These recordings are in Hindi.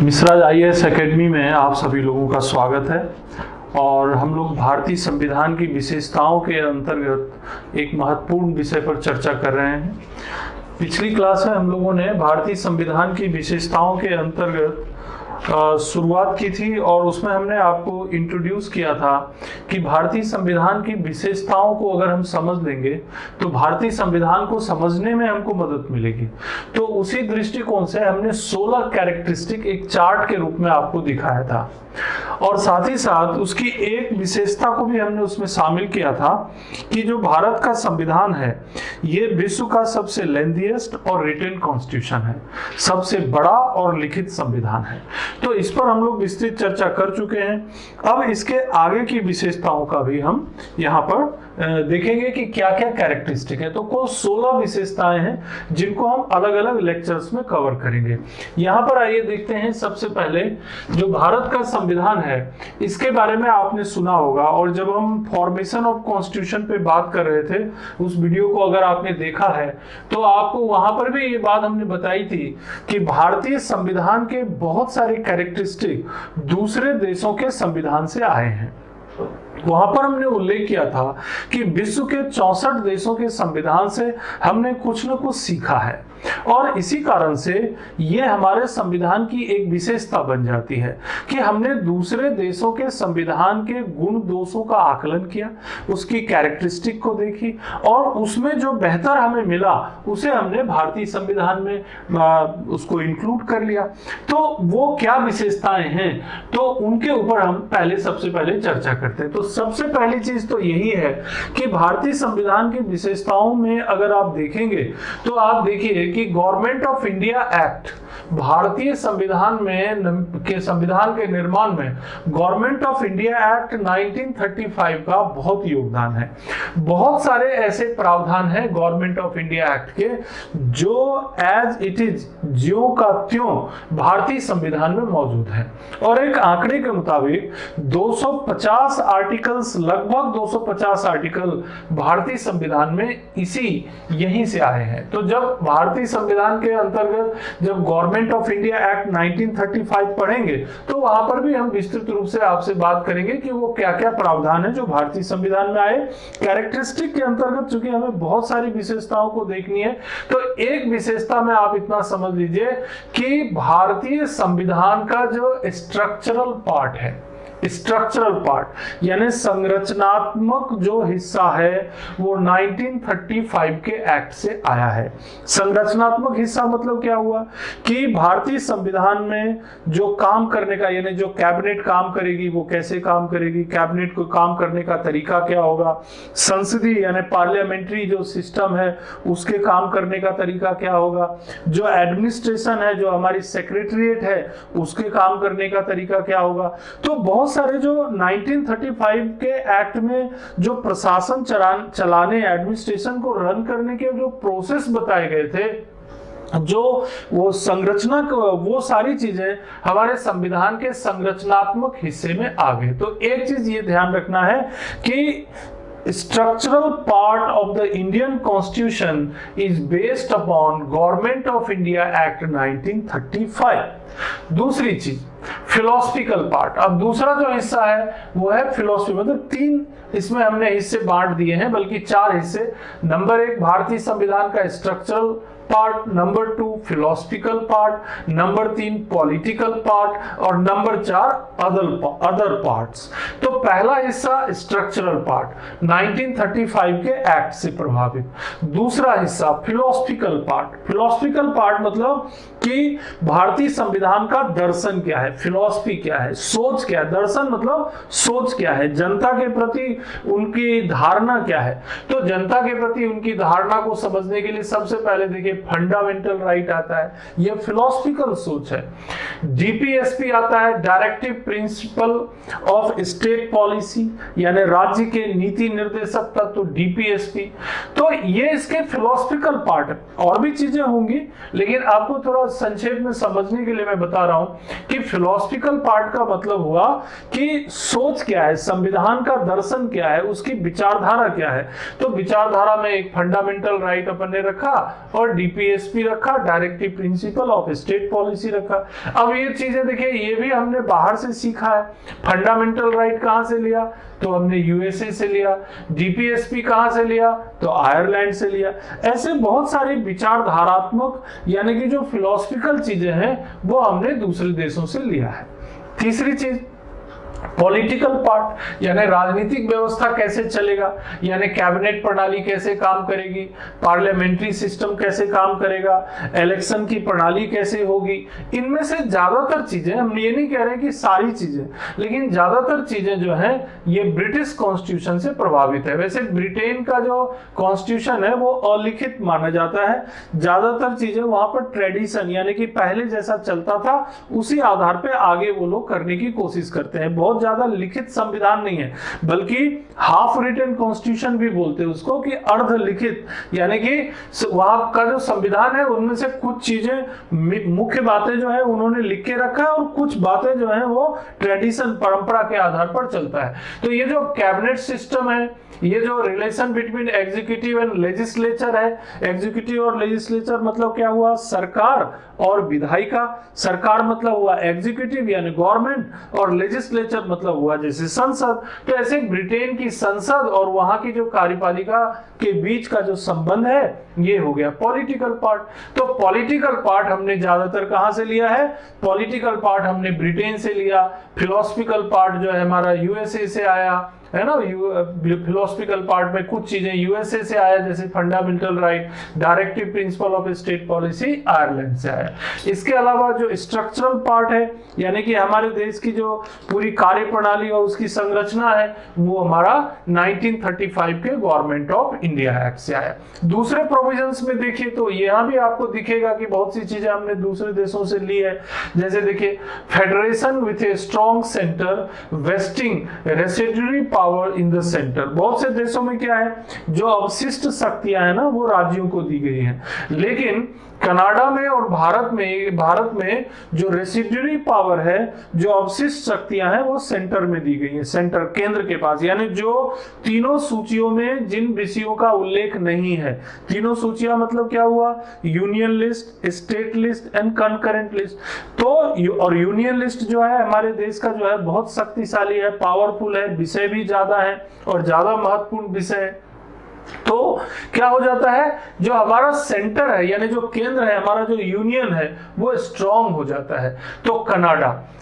मिश्रा आईएएस एकेडमी में आप सभी लोगों का स्वागत है। और हम लोग भारतीय संविधान की विशेषताओं के अंतर्गत एक महत्वपूर्ण विषय पर चर्चा कर रहे हैं। पिछली क्लास में हम लोगों ने भारतीय संविधान की विशेषताओं के अंतर्गत शुरुआत की थी और उसमें हमने आपको इंट्रोड्यूस किया था कि भारतीय संविधान की विशेषताओं को अगर हम समझ लेंगे तो भारतीय संविधान को समझने में हमको मदद मिलेगी। तो उसी दृष्टिकोण से हमने 16 कैरेक्टरिस्टिक एक चार्ट के रूप में आपको दिखाया था और साथ ही साथ उसकी एक विशेषता को भी हमने उसमें शामिल किया था कि जो भारत का संविधान है ये विश्व का सबसे लेंथीएस्ट और रिटन कॉन्स्टिट्यूशन है, सबसे बड़ा और लिखित संविधान है। तो इस पर हम लोग विस्तृत चर्चा कर चुके हैं। अब इसके आगे की विशेषताओं का भी हम यहाँ पर देखेंगे कि क्या क्या कैरेक्टरिस्टिक है। तो कुल 16 विशेषताएं हैं जिनको हम अलग अलग लेक्चर्स में कवर करेंगे। यहाँ पर आइए देखते हैं। सबसे पहले जो भारत का संविधान है इसके बारे में आपने सुना होगा, और जब हम फॉर्मेशन ऑफ कॉन्स्टिट्यूशन पे बात कर रहे थे उस वीडियो को अगर आपने देखा है तो आपको वहां पर भी ये बात हमने बताई थी कि भारतीय संविधान के बहुत सारे कैरेक्टरिस्टिक दूसरे देशों के संविधान से आए हैं। वहां पर हमने उल्लेख किया था कि विश्व के 64 देशों के संविधान से हमने कुछ न कुछ सीखा है और इसी कारण से ये हमारे संविधान की एक विशेषता बन जाती है कि हमने दूसरे देशों के संविधान के गुण दोषों का आकलन किया, उसकी कैरेक्टरिस्टिक को देखी और उसमें जो बेहतर हमें मिला उसे हमने भारतीय संविधान में उसको इंक्लूड कर लिया। तो वो क्या विशेषताएं हैं तो उनके ऊपर हम सबसे पहले चर्चा करते हैं। तो सबसे पहली चीज तो यही है कि भारतीय संविधान की विशेषताओं में अगर आप देखेंगे तो आप देखिए कि गवर्नमेंट ऑफ इंडिया एक्ट, भारतीय संविधान के निर्माण में गवर्नमेंट ऑफ इंडिया एक्ट 1935 का बहुत योगदान है। बहुत सारे ऐसे प्रावधान हैं गवर्नमेंट ऑफ इंडिया एक्ट के जो एज इट इज, ज्यों का त्यों भारतीय संविधान में मौजूद है। और एक आंकड़े के मुताबिक 250 आर्टिकल्स, लगभग 250 आर्टिकल भारतीय संविधान में यहीं से आए हैं। तो जब भारतीय संविधान के अंतर्गत जब गवर्नमेंट ऑफ इंडिया एक्ट 1935 पढ़ेंगे तो वहां पर भी हम विस्तृत रूप से आपसे बात करेंगे कि वो क्या क्या प्रावधान है जो भारतीय संविधान में आए। कैरेक्टरिस्टिक के अंतर्गत चूंकि हमें बहुत सारी विशेषताओं को देखनी है तो एक विशेषता में आप इतना समझ लीजिए कि भारतीय संविधान का जो स्ट्रक्चरल पार्ट है, स्ट्रक्चरल पार्ट यानी संरचनात्मक जो हिस्सा है वो 1935 के एक्ट से आया है। संरचनात्मक हिस्सा मतलब क्या हुआ कि भारतीय संविधान में जो काम करने का, यानी जो कैबिनेट काम करेगी वो कैसे काम करेगी, कैबिनेट को काम करने का तरीका क्या होगा, संसदीय यानी पार्लियामेंट्री जो सिस्टम है उसके काम करने का तरीका क्या होगा, जो एडमिनिस्ट्रेशन है, जो हमारी सेक्रेटरीट है उसके काम करने का तरीका क्या होगा। तो बहुत सारे जो 1935 के एक्ट में जो प्रशासन चलाने, एडमिनिस्ट्रेशन को रन करने के जो प्रोसेस बताए गए थे, जो वो संरचना, वो सारी चीजें हमारे संविधान के संरचनात्मक हिस्से में आ गए। तो एक चीज ये ध्यान रखना है कि structural part of the Indian Constitution is based upon Government of India Act 1935। दूसरी चीज फिलोसफिकल पार्ट। अब दूसरा जो हिस्सा है वो है फिलोसफी, मतलब 3 इसमें हमने हिस्से बांट दिए हैं, बल्कि 4 हिस्से। नंबर 1 भारतीय संविधान का structural part, number 2 philosophical part, number 3 political part और नंबर 4 अदर पार्ट्स। तो पहला हिस्सा स्ट्रक्चरल पार्ट 1935 के एक्ट से प्रभावित। दूसरा हिस्सा फिलोसफिकल पार्ट। फिलोसफिकल पार्ट मतलब कि भारतीय संविधान का दर्शन क्या है, फिलोसफी क्या है, सोच क्या है। दर्शन मतलब सोच क्या है, जनता के प्रति उनकी धारणा क्या है। तो जनता के प्रति उनकी धारणा को समझने के लिए सबसे पहले देखिए फंडामेंटल राइट आता है, यह फिलोसफिकल सोच है। डीपीएसपी आता है, directive principle of state policy, यानी राज्य के नीति निर्देशक तत्व, डीपीएसपी। तो ये इसके फिलोसफिकल पार्ट है। और भी चीजें होंगी लेकिन आपको थोड़ा संक्षेप में समझने के लिए मैं बता रहा हूं कि फिलोसफिकल पार्ट का मतलब हुआ कि सोच क्या है, संविधान का दर्शन क्या है, उसकी विचारधारा क्या है। तो विचारधारा में एक फंडामेंटल राइट अपन ने रखा और डीपीएसपी रखा, directive principle of state policy रखा। अब ये चीजें देखिए, ये भी हमने बाहर से सीखा है। फंडामेंटल राइट कहां से लिया? तो हमने यूएसए से लिया। डीपीएसपी कहां से लिया? तो आयरलैंड से लिया। ऐसे बहुत सारी विचारधारात्मक यानी कि जो फिलोसफिकल चीजें हैं वो हमने दूसरे देशों से लिया है। तीसरी चीज पॉलिटिकल पार्ट, यानी राजनीतिक व्यवस्था कैसे चलेगा, यानी कैबिनेट प्रणाली कैसे काम करेगी, पार्लियामेंट्री सिस्टम कैसे काम करेगा, इलेक्शन की प्रणाली कैसे होगी। इनमें से ज्यादातर चीजें, हम ये नहीं कह रहे कि सारी चीजें, लेकिन ज्यादातर चीजें जो हैं ये ब्रिटिश कॉन्स्टिट्यूशन से प्रभावित है। वैसे ब्रिटेन का जो कॉन्स्टिट्यूशन है वो अलिखित माना जाता है। ज्यादातर चीजें वहां पर ट्रेडिशन यानी कि पहले जैसा चलता था उसी आधार पर आगे वो लोग करने की कोशिश करते हैं। बहुत ज्यादा लिखित संविधान नहीं है, बल्कि हाफ रिटन कॉन्स्टिट्यूशन भी बोलते हैं उसको, कि अर्ध लिखित, यानी कि वहां का जो संविधान है उनमें से कुछ चीजें, मुख्य बातें जो है उन्होंने लिख के रखा है और कुछ बातें जो है वो ट्रेडिशन, परंपरा के आधार पर चलता है। तो ये जो कैबिनेट सिस्टम है, ये जो relation between executive and legislature है, एग्जीक्यूटिव और लेजिस्लेचर मतलब क्या हुआ? सरकार और विधायिका। सरकार मतलब हुआ एग्जीक्यूटिव यानी गवर्नमेंट, और लेजिस्लेचर मतलब हुआ जैसे संसद। तो ऐसे ब्रिटेन की संसद और वहां की जो कार्यपालिका के बीच का जो संबंध है ये हो गया पॉलिटिकल पार्ट। तो पॉलिटिकल पार्ट हमने ज्यादातर कहां से लिया है? पॉलिटिकल पार्ट हमने ब्रिटेन से लिया। फिलोसफिकल पार्ट जो है हमारा यूएसए से आया, है ना। फिलोसफिकल पार्ट में कुछ चीजें यूएसए से आया, जैसे fundamental right, directive principle of state policy Ireland से आया। इसके अलावा जो स्ट्रक्चरल पार्ट है, यानी कि हमारे देश की जो पूरी कार्य प्रणाली और उसकी संरचना है, वो हमारा 1935 के गवर्नमेंट ऑफ इंडिया एक्ट से आया। दूसरे प्रोविजंस में देखिए तो यहाँ भी आपको दिखेगा कि बहुत सी चीजें हमने दूसरे देशों से ली है। जैसे देखिए, federation with a strong centre wasting residuary power in the centre. बहुत से देशों में क्या है, जो अवशिष्ट शक्तियां है ना वो राज्यों को दी गई हैं, लेकिन कनाडा में और भारत में जो रेसिडुअरी पावर है, जो अवशिष्ट शक्तियां हैं वो सेंटर में दी गई हैं, सेंटर, केंद्र के पास। यानी जो तीनों सूचियों में जिन विषयों का उल्लेख नहीं है, तीनों सूचियां मतलब क्या हुआ? Union list, state list and concurrent list. तो और यूनियन लिस्ट जो है हमारे देश का जो है बहुत शक्तिशाली है, पावरफुल है, विषय भी ज्यादा है और ज्यादा महत्वपूर्ण विषय है। तो क्या हो जाता है, जो हमारा सेंटर है यानी जो केंद्र है, हमारा जो यूनियन है वो स्ट्रांग हो जाता है।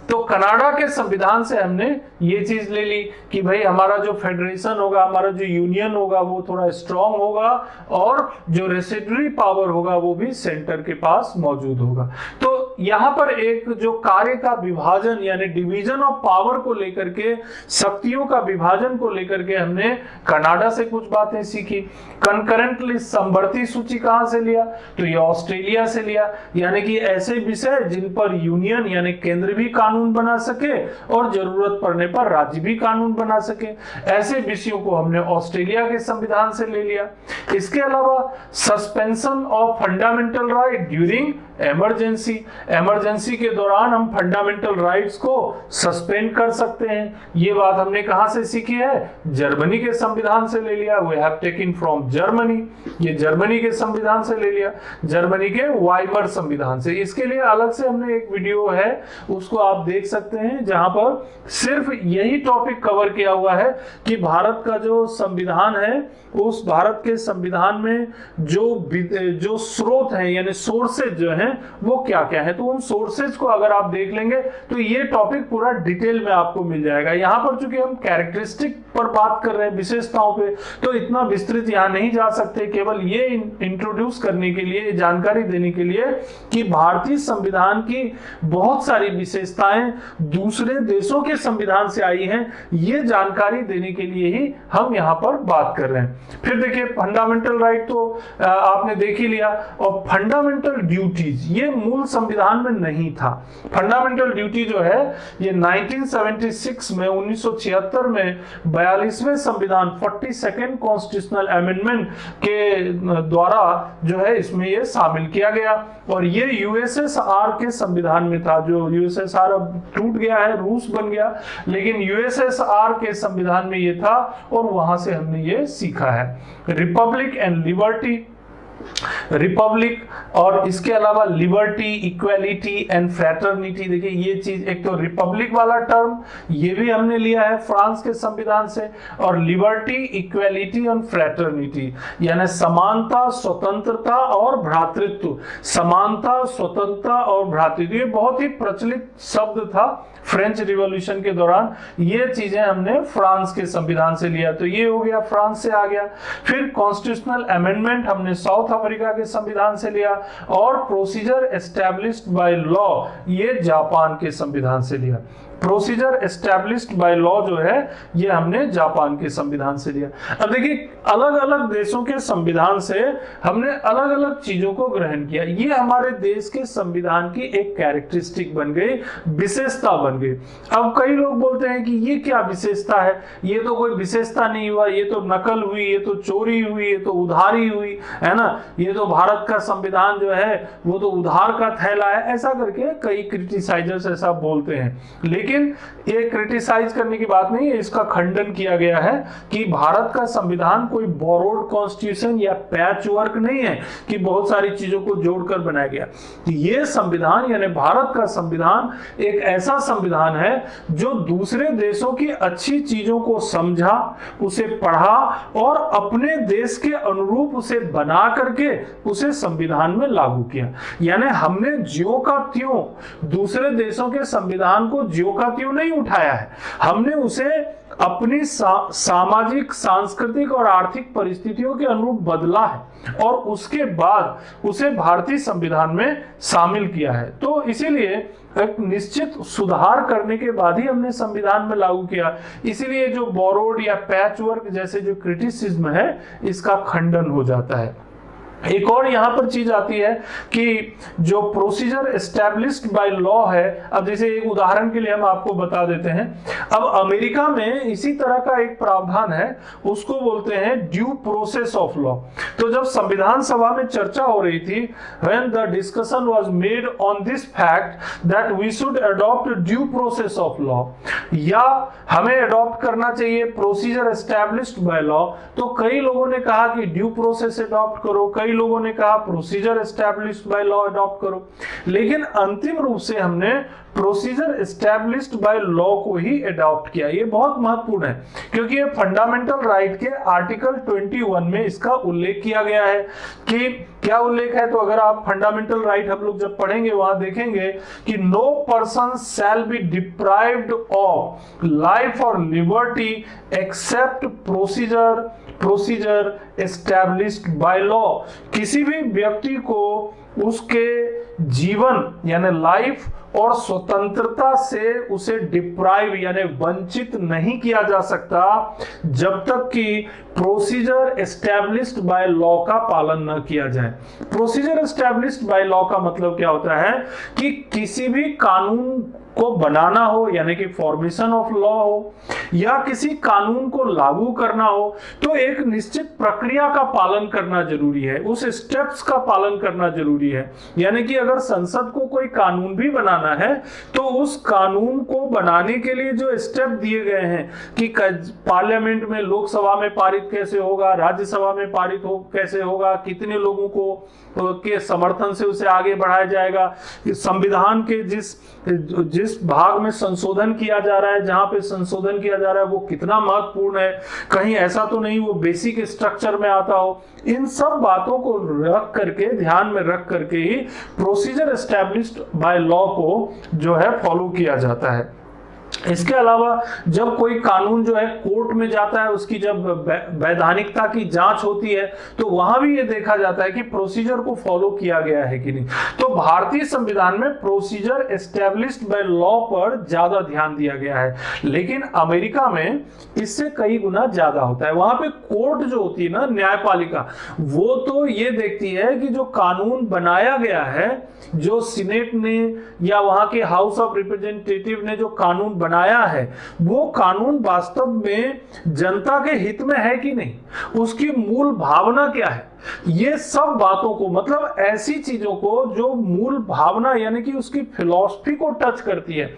तो कनाडा के संविधान से हमने ये चीज ले ली कि भाई हमारा जो फेडरेशन होगा, हमारा जो यूनियन होगा वो थोड़ा स्ट्रांग होगा और जो रेसिडुअरी पावर होगा वो भी सेंटर के पास मौजूद होगा। तो यहाँ पर एक जो कार्य का विभाजन यानी डिवीजन ऑफ पावर को लेकर के, शक्तियों का विभाजन को लेकर के हमने कनाडा से कुछ बातें सीखी। कंकरेंट लिस्ट, समवर्ती सूची कहां से लिया? तो ये ऑस्ट्रेलिया से लिया। यानी कि ऐसे विषय जिन पर यूनियन यानी केंद्र भी कानून बना सके और जरूरत पड़ने पर राज्य भी कानून बना सके, ऐसे विषयों को हमने ऑस्ट्रेलिया के संविधान से ले लिया। इसके अलावा suspension of fundamental right during emergency के दौरान हम फंडामेंटल राइट्स को सस्पेंड कर सकते हैं। ये बात हमने कहां से सीखी है? जर्मनी के संविधान से ले लिया। We have taken from Germany, ये जर्मनी के संविधान से ले लिया, जर्मनी के वाइमर संविधान से। इसके लिए अलग से हमने एक वीडियो है, उसको आप देख सकते हैं, जहां पर सिर्फ यही टॉपिक कवर किया हुआ है कि भारत का जो संविधान है, उस भारत के संविधान में जो स्रोत हैं यानी सोर्सेज जो हैं वो क्या क्या है। तो उन सोर्सेज को अगर आप देख लेंगे तो ये टॉपिक पूरा डिटेल में आपको मिल जाएगा। यहाँ पर चूंकि हम कैरेक्टरिस्टिक पर बात कर रहे हैं, विशेषताओं पे, तो इतना विस्तृत यहाँ नहीं जा सकते। केवल ये इंट्रोड्यूस करने के लिए, जानकारी देने के लिए कि भारतीय संविधान की बहुत सारी विशेषताएं दूसरे देशों के संविधान से आई हैं, ये जानकारी देने के लिए ही हम यहाँ पर बात कर रहे हैं। फिर देखिए, फंडामेंटल राइट तो आपने देख ही लिया, और फंडामेंटल ड्यूटीज ये मूल संविधान में नहीं था। फंडामेंटल ड्यूटी जो है ये 1976 में 1976 में 42वें संविधान 42nd कॉन्स्टिट्यूशनल अमेंडमेंट के द्वारा जो है इसमें ये शामिल किया गया, और ये यूएसएसआर के संविधान में था। जो यूएसएसआर अब टूट गया है, रूस बन गया, लेकिन यूएसएसआर के संविधान में ये था और वहां से हमने ये सीखा है। रिपब्लिक एंड लिबर्टी, रिपब्लिक, और इसके अलावा लिबर्टी, इक्वालिटी एंड फ्रैटर्निटी। देखिए ये चीज, एक तो रिपब्लिक वाला टर्म ये भी हमने लिया है फ्रांस के संविधान से, और लिबर्टी, इक्वालिटी एंड फ्रैटर्निटी यानी समानता, स्वतंत्रता और भ्रातृत्व। समानता, स्वतंत्रता और भ्रातृत्व ये बहुत ही प्रचलित शब्द था फ्रेंच रिवॉल्यूशन के दौरान। ये चीजें हमने फ्रांस के संविधान से लिया, तो ये हो गया फ्रांस से आ गया। फिर कॉन्स्टिट्यूशनल अमेंडमेंट हमने साउथ अफ्रीका के संविधान से लिया, और प्रोसीजर एस्टैब्लिश्ड बाय लॉ ये जापान के संविधान से लिया। प्रोसीजर एस्टैब्लिश्ड बाय लॉ जो है ये हमने जापान के संविधान से लिया। अब देखिए अलग अलग देशों के संविधान से हमने अलग अलग चीजों को ग्रहण किया। ये हमारे देश के संविधान की एक कैरेक्टरिस्टिक बन गई, विशेषता बन गई। अब कई लोग बोलते हैं कि ये क्या विशेषता है, ये तो कोई विशेषता नहीं हुआ, ये तो नकल हुई, ये तो चोरी हुई, ये तो उधारी हुई, है ना, ये तो भारत का संविधान जो है वो तो उधार का थैला है, ऐसा करके कई क्रिटिसाइजर्स ऐसा बोलते हैं। लेकिन ये क्रिटिसाइज करने की बात नहीं है, इसका खंडन किया गया है कि भारत का संविधान कोई बोरोड कॉन्स्टिट्यूशन या पैच वर्क नहीं है कि बहुत सारी चीजों को जोड़कर बनाया गया। ये संविधान यानी भारत का संविधान एक ऐसा संविधान है जो दूसरे देशों की अच्छी चीजों को समझा, उसे पढ़ा और अपने देश के अनुरूप उसे बना करके उसे संविधान में लागू किया। यानी हमने ज्यों का त्यों दूसरे देशों के संविधान को ज्यों का त्यों नहीं उठाया है, हमने उसे अपनी सामाजिक, सांस्कृतिक और आर्थिक परिस्थितियों के अनुरूप बदला है और उसके बाद उसे भारतीय संविधान में शामिल किया है। तो इसीलिए एक निश्चित सुधार करने के बाद ही हमने संविधान में लागू किया। इसीलिए जो बोरोड या पैच वर्क जैसे जो क्रिटिसिज्म है इसका खंडन हो जाता है। एक और यहां पर चीज आती है कि जो प्रोसीजर एस्टैब्लिश्ड बाय लॉ है, अब जैसे एक उदाहरण के लिए हम आपको बता देते हैं। अब अमेरिका में इसी तरह का एक प्रावधान है, उसको बोलते हैं ड्यू प्रोसेस ऑफ लॉ। तो जब संविधान सभा में चर्चा हो रही थी, when the discussion was made on this fact that we should adopt due process of law, या हमें अडॉप्ट करना चाहिए प्रोसीजर एस्टैब्लिश्ड बाय लॉ, तो कई लोगों ने कहा कि ड्यू प्रोसेस अडॉप्ट करो, कई लोगों ने कहा procedure established by law adopt करो। लेकिन अंतिम रूप से हमने प्रोसीजर एस्टैब्लिश्ड बाय लॉ को ही अडॉप्ट किया। ये बहुत महत्वपूर्ण है क्योंकि ये फंडामेंटल राइट के आर्टिकल 21 में इसका उल्लेख किया गया है। कि क्या उल्लेख है, तो अगर आप फंडामेंटल राइट हम लोग जब पढ़ेंगे वहां देखेंगे कि no person shall be deprived of life और liberty except procedure established by law. किसी भी व्यक्ति को उसके जीवन यानी लाइफ और स्वतंत्रता से उसे डिप्राइव यानी वंचित नहीं किया जा सकता जब तक कि प्रोसीजर एस्टैब्लिश्ड बाय लॉ का पालन न किया जाए। प्रोसीजर एस्टैब्लिश्ड बाय लॉ का मतलब क्या होता है कि किसी भी कानून को बनाना हो यानी कि फॉर्मेशन ऑफ लॉ हो या किसी कानून को लागू करना हो तो एक निश्चित प्रक्रिया का पालन करना जरूरी है, उस स्टेप्स का पालन करना जरूरी है। यानी कि अगर संसद को कोई कानून भी बनाना है तो उस कानून को बनाने के लिए जो स्टेप दिए गए हैं कि पार्लियामेंट में, लोकसभा में पारित कैसे होगा, राज्यसभा में पारित कैसे होगा, कितने लोगों को के समर्थन से उसे आगे बढ़ाया जाएगा, संविधान के जिस भाग में संशोधन किया जा रहा है, जहां पे संशोधन किया जा रहा है वो कितना महत्वपूर्ण है, कहीं ऐसा तो नहीं वो बेसिक स्ट्रक्चर में आता हो। इन सब बातों को रख करके, ध्यान में रख करके ही प्रोसीजर एस्टैब्लिश्ड बाय लॉ को जो है फॉलो किया जाता है। इसके अलावा जब कोई कानून जो है कोर्ट में जाता है, उसकी जब वैधानिकता की जांच होती है तो वहां भी ये देखा जाता है कि प्रोसीजर को फॉलो किया गया है कि नहीं। तो भारतीय संविधान में प्रोसीजर एस्टैब्लिश्ड बाय लॉ पर ज्यादा ध्यान दिया गया है, लेकिन अमेरिका में इससे कई गुना ज्यादा होता है। वहां पे कोर्ट जो होती है ना, न्यायपालिका, वो तो ये देखती है कि जो कानून बनाया गया है, जो सीनेट ने या वहां के हाउस ऑफ रिप्रेजेंटेटिव ने जो कानून बनाया है वो कानून वास्तव में जनता के हित में है कि नहीं, उसकी मूल भावना क्या है, ये सब बातों को, मतलब ऐसी चीजों को जो मूल भावना यानी कि उसकी फिलॉसफी को टच करती है,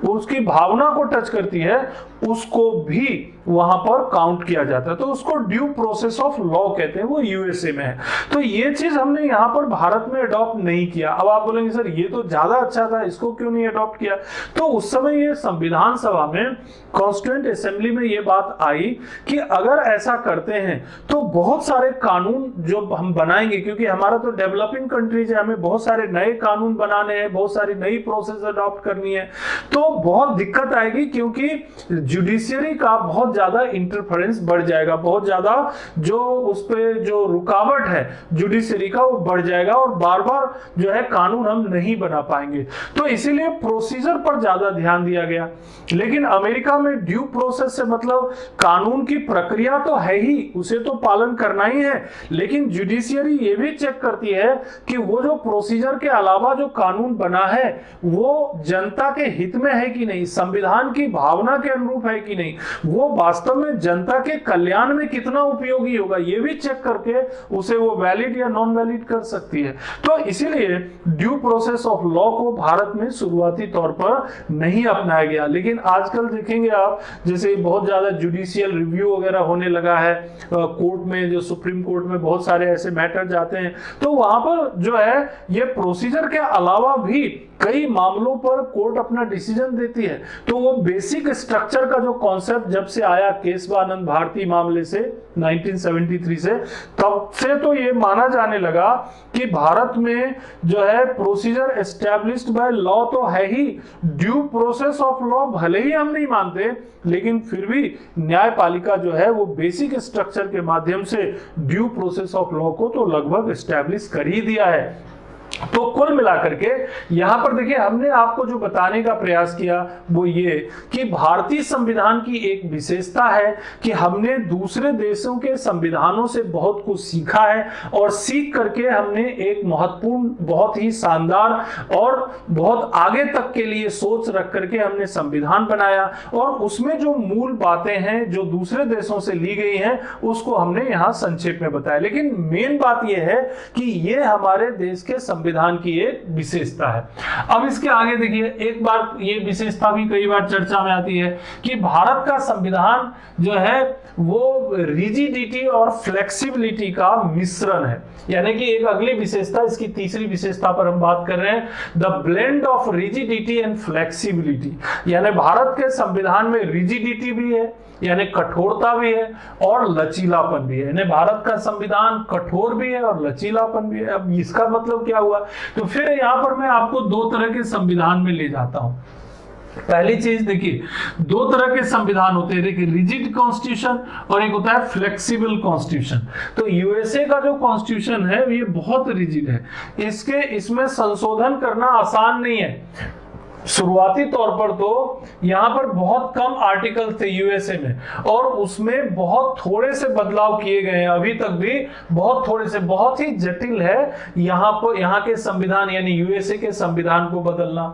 उसकी भावना को टच करती है, उसको भी वहां पर काउंट किया जाता है। तो उसको ड्यू प्रोसेस ऑफ लॉ कहते हैं, वो यूएसए में है। तो ये चीज हमने यहाँ पर भारत में अडॉप्ट नहीं किया। अब आप बोलेंगे सर ये तो ज्यादा अच्छा था, इसको क्यों नहीं अडॉप्ट किया? तो उस समय ये संविधान सभा में, कॉन्स्टिट्यूएंट असेंबली में ये बात आई कि अगर ऐसा करते हैं तो बहुत सारे कानून जो हम बनाएंगे, क्योंकि हमारा तो डेवलपिंग कंट्रीज है, हमें बहुत सारे नए कानून बनाने हैं, बहुत सारी नई प्रोसेस अडॉप्ट करनी है, तो बहुत दिक्कत आएगी, क्योंकि जुडिशियरी का बहुत ज्यादा इंटरफेरेंस बढ़ जाएगा, बहुत ज्यादा जो उस पे जो रुकावट है जुडिशियरी का वो बढ़ जाएगा और बार बार जो है कानून हम नहीं बना पाएंगे। तो इसीलिए प्रोसीजर पर ज्यादा ध्यान दिया गया। लेकिन अमेरिका में ड्यू प्रोसेस से मतलब कानून की प्रक्रिया तो है ही, उसे तो पालन करना ही है, लेकिन जुडिशियरी ये भी चेक करती है कि वो जो प्रोसीजर के अलावा जो कानून बना है वो जनता के हित में है कि नहीं, संविधान की भावना के अनुरूप है कि नहीं, वो वास्तव में जनता के कल्याण में कितना उपयोगी होगा, ये भी चेक करके उसे वो वैलिड या नॉन वैलिड कर सकती है। तो इसीलिए ड्यू प्रोसेस ऑफ लॉ को भारत में शुरुआती तौर पर नहीं अपनाया गया। लेकिन आजकल देखेंगे आप, जैसे बहुत ज्यादा जुडिशियल रिव्यू वगैरह होने लगा है कोर्ट में, जो सुप्रीम कोर्ट में बहुत सारे ऐसे मैटर जाते हैं, तो वहां पर जो है ये प्रोसीजर के अलावा भी कई मामलों पर कोर्ट अपना डिसीजन देती है। तो वो बेसिक स्ट्रक्चर का जो कॉन्सेप्ट जब से आया केशवानंद भारती मामले से 1973 से, तब से तो ये माना जाने लगा कि भारत में जो है प्रोसीजर एस्टैब्लिश्ड बाय लॉ तो है ही, ड्यू प्रोसेस ऑफ लॉ भले ही हम नहीं मानते, लेकिन फिर भी न्यायपालिका जो है वो बेसिक स्ट्रक्चर के माध्यम से ड्यू प्रोसेस ऑफ लॉ को तो लगभग एस्टैब्लिश कर ही दिया है। तो कुल मिलाकर के यहां पर देखिए हमने आपको जो बताने का प्रयास किया वो ये कि भारतीय संविधान की एक विशेषता है कि हमने दूसरे देशों के संविधानों से बहुत कुछ सीखा है, और सीख करके हमने एक महत्वपूर्ण, बहुत ही शानदार और बहुत आगे तक के लिए सोच रख करके हमने संविधान बनाया, और उसमें जो मूल बातें हैं जो दूसरे देशों से ली गई हैं उसको हमने यहाँ संक्षेप में बताया। लेकिन मेन बात यह है कि ये हमारे देश के संविधान की एक विशेषता है। अब इसके आगे देखिए, एक बार ये विशेषता भी कई बार चर्चा में आती है कि भारत का संविधान जो है वो रिजिडिटी और फ्लेक्सिबिलिटी का मिश्रण है। यानी कि एक अगली विशेषता, इसकी तीसरी विशेषता पर हम बात कर रहे हैं, the blend of rigidity and flexibility. यानी भारत के संविधान में रिजिडिटी भी है, यानी कठोरता भी है, और लचीलापन भी है। यानी भारत का संविधान कठोर भी है और लचीलापन भी है। अब इसका मतलब क्या हुआ? तो फिर यहाँ पर मैं आपको दो तरह के संविधान में ले जाता हूं। पहली चीज देखिए, दो तरह के संविधान होते हैं, देखिए रिजिड कॉन्स्टिट्यूशन और एक होता है फ्लेक्सिबल कॉन्स्टिट्यूशन। तो यूएसए का जो कॉन्स्टिट्यूशन है ये बहुत रिजिड है, इसमें संशोधन करना आसान नहीं है। शुरुआती तौर पर तो यहां पर बहुत कम आर्टिकल थे यूएसए में, और उसमें बहुत थोड़े से बदलाव किए गए हैं, अभी तक भी बहुत थोड़े से, बहुत ही जटिल है यहाँ के संविधान यानी यूएसए के संविधान को बदलना।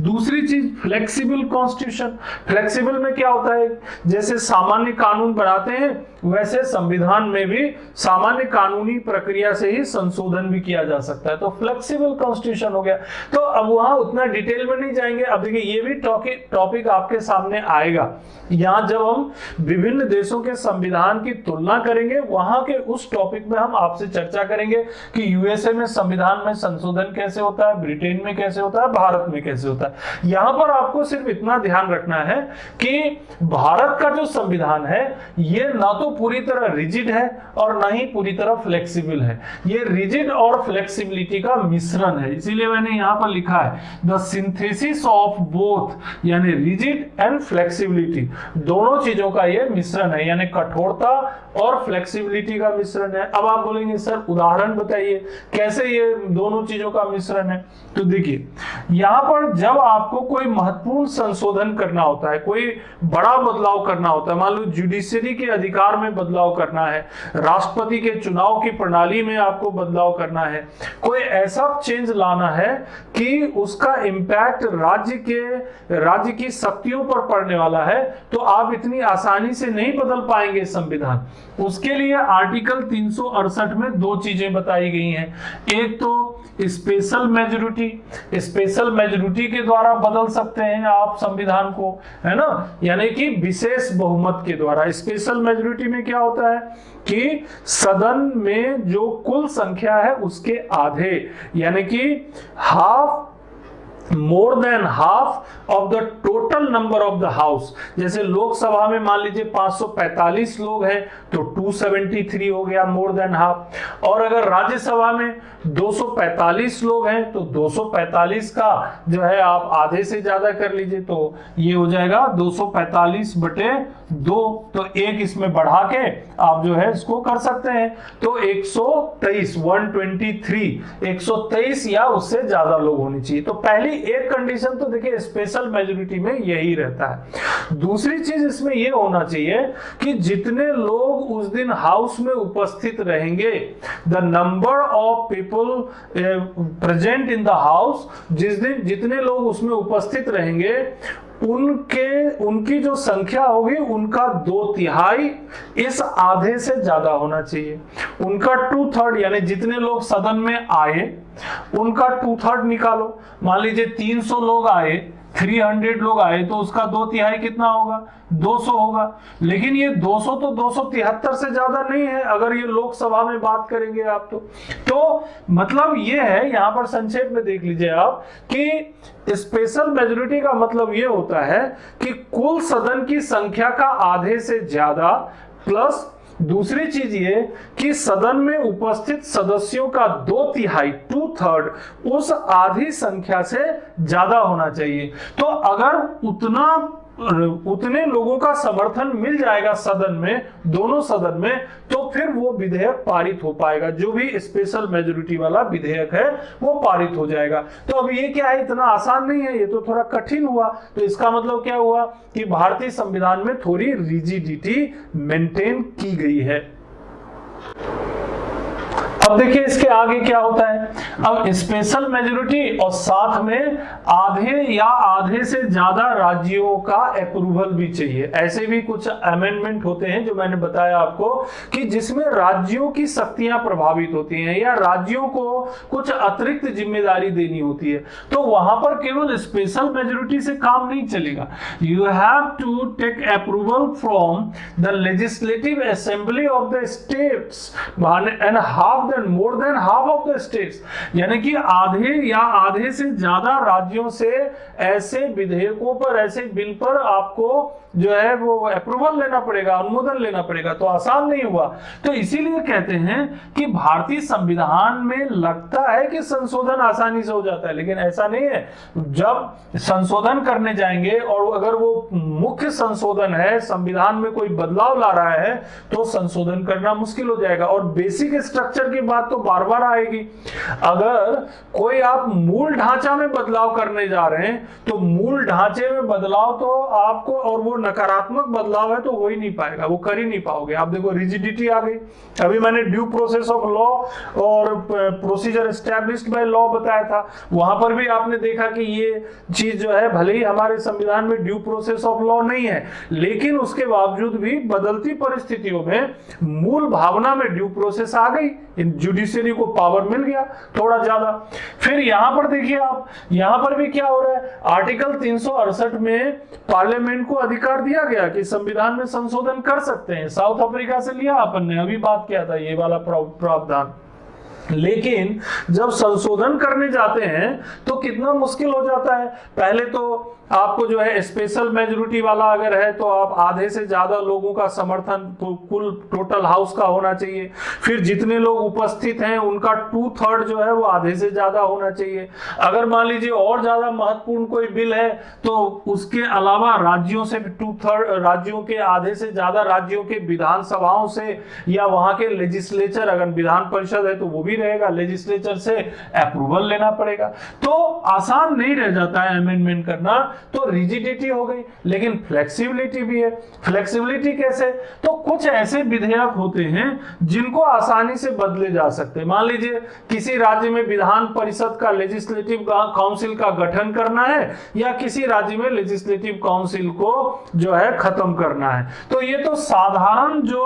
दूसरी चीज फ्लेक्सिबल कॉन्स्टिट्यूशन। फ्लेक्सिबल में क्या होता है, जैसे सामान्य कानून बनाते हैं वैसे संविधान में भी सामान्य कानूनी प्रक्रिया से ही संशोधन भी किया जा सकता है, तो फ्लेक्सिबल कॉन्स्टिट्यूशन हो गया। तो अब वहां उतना डिटेल में नहीं जाएंगे। अब देखिए ये भी टॉपिक आपके सामने आएगा यहाँ, जब हम विभिन्न देशों के संविधान की तुलना करेंगे वहां के उस टॉपिक में हम आपसे चर्चा करेंगे कि यूएसए में संविधान में संशोधन कैसे होता है, ब्रिटेन में कैसे होता है, भारत में कैसे होता है। यहाँ पर आपको सिर्फ इतना ध्यान रखना है कि भारत का जो संविधान है ये ना तो पूरी तरह रिजिड है और ना ही पूरी तरह फ्लेक्सिबल है, ये रिजिड और फ्लेक्सिबिलिटी का मिश्रण है। इसीलिए मैंने यहाँ पर लिखा है द सिंथेसिस ऑफ बोथ, यानी रिजिड एंड फ्लेक्सिबिलिटी, दोनों चीजों का ये मिश्रण है, यानी कठोरता और फ्लेक्सिबिलिटी का मिश्रण है। अब आप बोलेंगे सर उदाहरण बताइए कैसे ये दोनों चीजों का मिश्रण है। तो देखिए यहाँ पर जब आपको कोई महत्वपूर्ण संशोधन करना होता है, कोई बड़ा बदलाव करना होता है, मान लो जुडिशरी के अधिकार में बदलाव करना है, राष्ट्रपति के चुनाव की प्रणाली में आपको बदलाव करना है, कोई ऐसा चेंज लाना है कि उसका इंपैक्ट राज्य की शक्तियों पर पड़ने वाला है, तो आप इतनी आसानी से नहीं बदल पाएंगे संविधान। उसके लिए आर्टिकल 368 में दो चीजें बताई गई हैं। एक तो स्पेशल मेजोरिटी के द्वारा बदल सकते हैं आप संविधान को, है ना, यानी कि विशेष बहुमत के द्वारा। स्पेशल मेजोरिटी में क्या होता है कि सदन में जो कुल संख्या है उसके आधे, यानी कि मोर than half of the total number of the house. जैसे लोकसभा में मान लीजिए 545 लोग हैं तो 273 हो गया, मोर देन हाफ। और अगर राज्यसभा में 245 लोग हैं तो 245 का जो है आप आधे से ज्यादा कर लीजिए, तो ये हो जाएगा 245/2। तो एक इसमें बढ़ा के आप जो है इसको कर सकते हैं, तो 123 या उससे ज्यादा लोग होने चाहिए। तो पहली एक कंडीशन तो देखिए स्पेशल मेजोरिटी में यही रहता है। दूसरी चीज इसमें यह होना चाहिए कि जितने लोग उस दिन हाउस में उपस्थित रहेंगे, the number of people present in the house, जिस दिन जितने लोग उसमें उपस्थित रहेंगे उनकी जो संख्या होगी उनका 2/3 इस आधे से ज्यादा होना चाहिए। उनका 2/3 यानी जितने लोग सदन में आए उनका 2/3 निकालो। मान लीजिए 300 लोग आए, 300 लोग आए, तो उसका 2/3 कितना होगा? 200 होगा। लेकिन ये 200 तो 273 से ज्यादा नहीं है अगर ये लोकसभा में बात करेंगे आप तो मतलब ये है, यहां पर संक्षेप में देख लीजिए आप कि स्पेशल मेजोरिटी का मतलब ये होता है कि कुल सदन की संख्या का आधे से ज्यादा, प्लस दूसरी चीज ये कि सदन में उपस्थित सदस्यों का 2/3 उस आधी संख्या से ज्यादा होना चाहिए। तो अगर उतने लोगों का समर्थन मिल जाएगा सदन में, दोनों सदन में, तो फिर वो विधेयक पारित हो पाएगा। जो भी स्पेशल मेजोरिटी वाला विधेयक है वो पारित हो जाएगा। तो अब ये क्या है, इतना आसान नहीं है, ये तो थोड़ा कठिन हुआ। तो इसका मतलब क्या हुआ कि भारतीय संविधान में थोड़ी रिजिडिटी मेंटेन की गई है। अब देखिए इसके आगे क्या होता है। अब स्पेशल मेजोरिटी और साथ में आधे या आधे से ज्यादा राज्यों का अप्रूवल भी चाहिए। ऐसे भी कुछ अमेंडमेंट होते हैं जो मैंने बताया आपको कि जिसमें राज्यों की शक्तियां प्रभावित होती हैं या राज्यों को कुछ अतिरिक्त जिम्मेदारी देनी होती है, तो वहां पर केवल स्पेशल मेजोरिटी से काम नहीं चलेगा। You have to take approval from the legislative assembly of the states and more than half of the states, यानी कि आधे या आधे से ज्यादा राज्यों से ऐसे विधेयकों पर, ऐसे बिल पर आपको जो है वो अप्रूवल लेना पड़ेगा, अनुमोदन लेना पड़ेगा। तो आसान नहीं हुआ। तो इसीलिए कहते हैं कि भारतीय संविधान में लगता है कि संशोधन आसानी से हो जाता है, लेकिन ऐसा नहीं है। जब संशोधन करने जाएंगे और अगर वो मुख्य संशोधन है, संविधान में कोई बदलाव ला रहा है, तो संशोधन करना मुश्किल हो जाएगा। और बेसिक स्ट्रक्चर की बात तो बार बार आएगी। अगर कोई आप मूल ढांचा में बदलाव करने जा रहे हैं, तो मूल ढांचे में बदलाव तो आपको, और वो नकारात्मक बदलाव है, तो हो ही नहीं पाएगा, वो कर ही नहीं पाओगे। आप देखो रिजिडिटी आ गई। अभी मैंने ड्यू प्रोसेस ऑफ लॉ और प्रोसीजर एस्टैब्लिश्ड बाय लॉ बताया था, वहां पर भी आपने देखा कि ये चीज जो है, भले ही हमारे संविधान में ड्यू प्रोसेस ऑफ लॉ नहीं है, लेकिन उसके बावजूद भी बदलती परिस्थितियों में मूल भावना में ड्यू प्रोसेस आ गई, जुडिशरी को पावर मिल गया थोड़ा ज्यादा। फिर यहां पर देखिए आप, यहां पर भी क्या हो रहा है, आर्टिकल 368 में पार्लियामेंट को अधिकार दिया गया कि संविधान में संशोधन कर सकते हैं। साउथ अफ्रीका से लिया अपन ने, अभी बात किया था ये वाला प्रावधान। लेकिन जब संशोधन करने जाते हैं तो कितना मुश्किल हो जाता है। पहले तो आपको जो है स्पेशल मेजोरिटी वाला अगर है तो आप आधे से ज्यादा लोगों का समर्थन तो कुल टोटल हाउस का होना चाहिए। फिर जितने लोग उपस्थित हैं उनका 2/3 जो है वो आधे से ज्यादा होना चाहिए। अगर मान लीजिए और ज्यादा महत्वपूर्ण कोई बिल है तो उसके अलावा राज्यों से 2/3, राज्यों के आधे से ज्यादा राज्यों के विधानसभाओं से या वहां के लेजिस्लेचर, अगर विधान परिषद है तो वो भी रहेगा, लेजिस्लेचर से अप्रूवल लेना पड़ेगा। तो आसान नहीं रह जाता है अमेंडमेंट करना, तो रिजिडिटी हो गई, लेकिन फ्लेक्सिबिलिटी भी है। फ्लेक्सिबिलिटी कैसे? तो कुछ ऐसे विधेयक होते हैं जिनको आसानी से बदले जा सकते हैं। मान लीजिए किसी राज्य में विधान परिषद का, लेजिस्लेटिव काउंसिल का गठन करना है, या किसी राज्य में लेजिस्लेटिव काउंसिल को जो है खत्म करना है। तो ये तो साधारण जो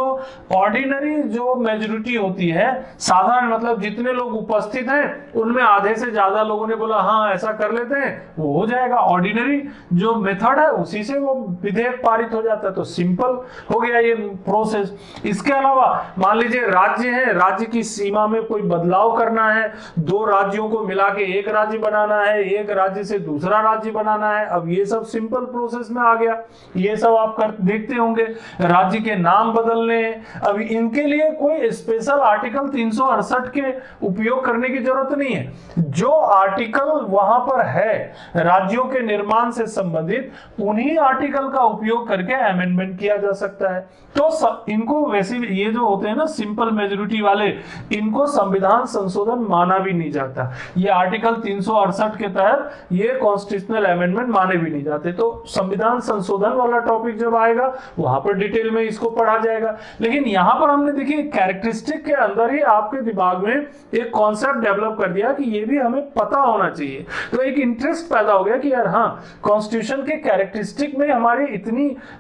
ऑर्डिनरी जो मेजॉरिटी होती है, साधारण मतलब जितने लोग उपस्थित हैं उनमें आधे से ज्यादा लोगों ने बोला हाँ ऐसा कर लेते हैं, वो हो जाएगा। ऑर्डिनरी जो मेथड है उसी से वो विधेयक पारित हो जाता है, तो सिंपल हो गया ये प्रोसेस। इसके अलावा मान लीजिए राज्य है, राज्य की सीमा में कोई बदलाव करना है, दो राज्यों को मिला के एक राज्य बनाना है, एक राज्य से दूसरा राज्य बनाना है, अब ये सब सिंपल प्रोसेस में आ गया। ये सब आप देखते होंगे, राज्य के नाम बदलने। अब इनके लिए कोई स्पेशल आर्टिकल 368 के उपयोग करने की जरूरत नहीं है। जो आर्टिकल वहां पर है राज्यों के निर्माण से संबंधित, उन्हीं आर्टिकल का उपयोग करके अमेंडमेंट किया जा सकता है। तो इनको वैसे ये जो होते हैं ना सिंपल मेजॉरिटी वाले, इनको संविधान संशोधन माना भी नहीं जाता। ये आर्टिकल 368 के तहत ये कॉन्स्टिट्यूशनल अमेंडमेंट माने भी नहीं जाते। तो संविधान संशोधन वाला टॉपिक जब आएगा वहां पर डिटेल में इसको पढ़ा जाएगा। लेकिन यहां पर हमने देखिए कैरेक्टरिस्टिक के अंदर ही आपके दिमाग में एक कॉन्सेप्ट डेवलप कर दिया कि ये भी हमें पता होना चाहिए। तो एक इंटरेस्ट पैदा हो गया कि यार हाँ, कॉन्स्टिट्यूशन के कैरेक्टरिस्टिक में हमारी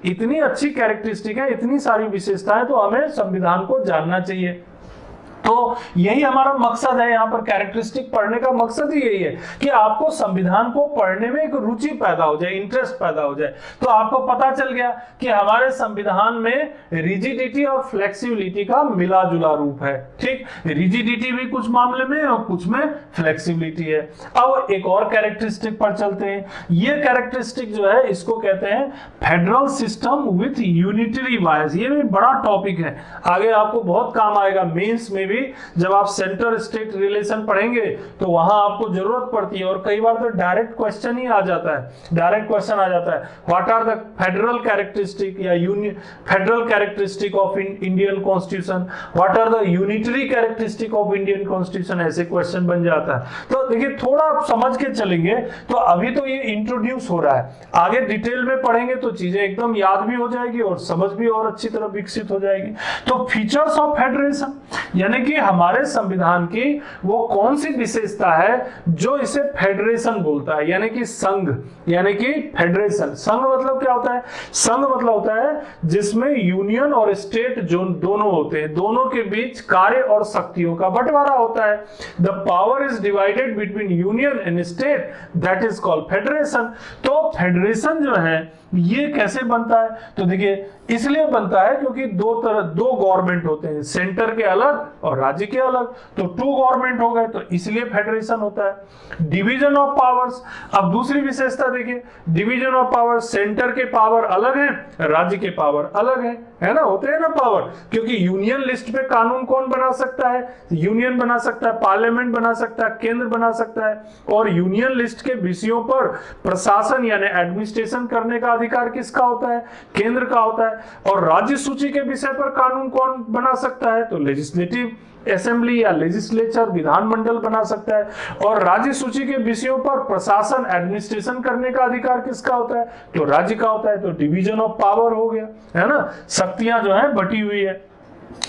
इतनी अच्छी कैरेक्टरिस्टिक है, इतनी सारी विशेषताएं, तो हमें संविधान को जानना चाहिए। तो यही हमारा मकसद है, यहाँ पर कैरेक्टरिस्टिक पढ़ने का मकसद ही यही है कि आपको संविधान को पढ़ने में एक रुचि पैदा हो जाए, इंटरेस्ट पैदा हो जाए। तो आपको पता चल गया कि हमारे संविधान में रिजिडिटी और फ्लेक्सिबिलिटी का मिला जुला रूप है। ठीक, रिजिडिटी भी कुछ मामले में और कुछ में फ्लेक्सिबिलिटी है। अब एक और कैरेक्टरिस्टिक पर चलते हैं। ये कैरेक्टरिस्टिक जो है इसको कहते हैं फेडरल सिस्टम विथ यूनिटरी बायस। ये भी बड़ा टॉपिक है, आगे आपको बहुत काम आएगा मेंस में भी। जब आप सेंटर स्टेट रिलेशन पढ़ेंगे तो वहां आपको जरूरत पड़ती है, और कई बार तो डायरेक्ट क्वेश्चन ही आ जाता है। डायरेक्ट क्वेश्चन आ जाता है, what are the federal characteristic या union federal characteristic of Indian constitution, what are the unitary characteristic of Indian constitution, ऐसे क्वेश्चन बन जाता है। तो देखिए थोड़ा आप समझ के चलेंगे तो अभी तो ये इंट्रोड्यूस हो रहा है, आगे डिटेल में पढ़ेंगे तो चीजें एकदम याद भी हो जाएगी और समझ भी और अच्छी तरह विकसित हो जाएगी। तो फीचर्स ऑफ फेडरेशन, यानी कि हमारे संविधान की वो कौन सी विशेषता है जो इसे फेडरेशन बोलता है, यानी कि संघ, यानी कि फेडरेशन। संघ मतलब क्या होता है? संघ मतलब होता है जिसमें यूनियन और स्टेट जो दोनों होते हैं, दोनों के बीच कार्य और शक्तियों का बंटवारा होता है। The power is divided between union and state, that is called federation. तो फेडरेशन जो है ये कैसे बनता है? तो देखिए इसलिए बनता है क्योंकि दो गवर्नमेंट होते हैं, सेंटर के अलग और राज्य के अलग, तो टू गवर्नमेंट हो गए, तो इसलिए फेडरेशन होता है। डिवीजन ऑफ पावर्स, अब दूसरी विशेषता देखिए, डिवीजन ऑफ पावर, सेंटर के पावर अलग है, राज्य के पावर अलग है ना, होते हैं ना पावर, क्योंकि यूनियन लिस्ट पे कानून कौन बना सकता है? यूनियन बना सकता है, पार्लियामेंट बना सकता है, केंद्र बना सकता है, और यूनियन लिस्ट के विषयों पर प्रशासन यानी एडमिनिस्ट्रेशन करने का अधिकार किसका होता है? केंद्र का होता है। और राज्य सूची के विषय पर कानून कौन बना सकता है? तो लेजिस्लेटिव असेंबली या लेजिस्लेचर, विधानमंडल बना सकता है। और राज्य सूची के विषयों पर प्रशासन एडमिनिस्ट्रेशन करने का अधिकार किसका होता है? तो राज्य का होता है। तो डिवीजन ऑफ पावर हो गया, है ना, शक्तियां जो है बटी हुई है।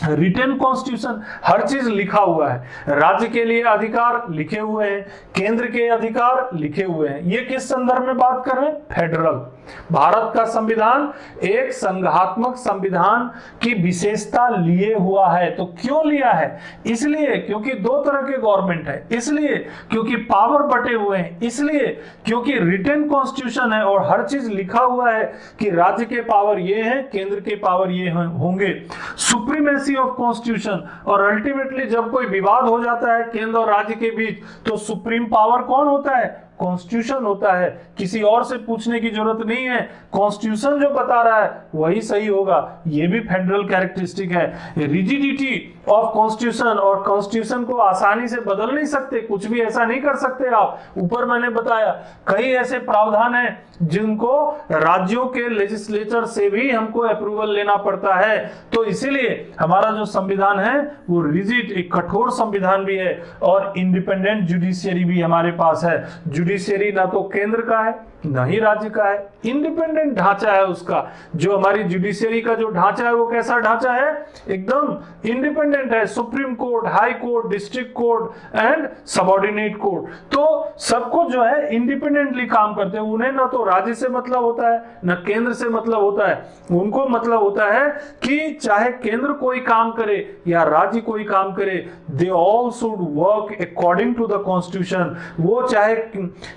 रिटन कॉन्स्टिट्यूशन, हर चीज लिखा हुआ है, राज्य के लिए अधिकार लिखे हुए हैं, केंद्र के अधिकार लिखे हुए हैं। ये किस संदर्भ में बात कर रहे हैं? फेडरल। भारत का संविधान एक संघात्मक संविधान की विशेषता लिए हुआ है। तो क्यों लिया है? इसलिए क्योंकि दो तरह के गवर्नमेंट है, इसलिए क्योंकि पावर बटे हुए हैं, इसलिए क्योंकि रिटन कॉन्स्टिट्यूशन है और हर चीज लिखा हुआ है कि राज्य के पावर ये हैं, केंद्र के पावर ये होंगे। सुप्रीमेसी ऑफ कॉन्स्टिट्यूशन, और अल्टीमेटली जब कोई विवाद हो जाता है केंद्र और राज्य के बीच, तो सुप्रीम पावर कौन होता है? कॉन्स्टिट्यूशन होता है, किसी और से पूछने की जरूरत नहीं है, कॉन्स्टिट्यूशन जो बता रहा है वही सही होगा। ये भी फेडरल कैरेक्टरिस्टिक है। रिजिडिटी ऑफ कॉन्स्टिट्यूशन, और कॉन्स्टिट्यूशन को आसानी से बदल नहीं सकते, कुछ भी ऐसा नहीं कर सकते आप। ऊपर मैंने बताया कई ऐसे प्रावधान हैं जिनको राज्यों के लेजिस्लेचर से भी हमको अप्रूवल लेना पड़ता है। तो इसीलिए हमारा जो संविधान है वो रिजिड, एक कठोर संविधान भी है, और इंडिपेंडेंट जुडिशियरी भी हमारे पास है। जुडिशियरी ना तो केंद्र का है ना ही राज्य का है, इंडिपेंडेंट ढांचा है उसका। जो हमारी जुडिशियरी का जो ढांचा है वो कैसा ढांचा है, एकदम इंडिपेंडेंट है। Supreme court, high court, district court and subordinate court, तो सबको जो है इंडिपेंडेंटली काम करते हैं। उन्हें ना तो राज्य से मतलब होता है ना केंद्र से मतलब होता है। उनको मतलब होता है कि चाहे केंद्र कोई काम करे या राज्य कोई काम करे, they all should work according to the constitution. वो चाहे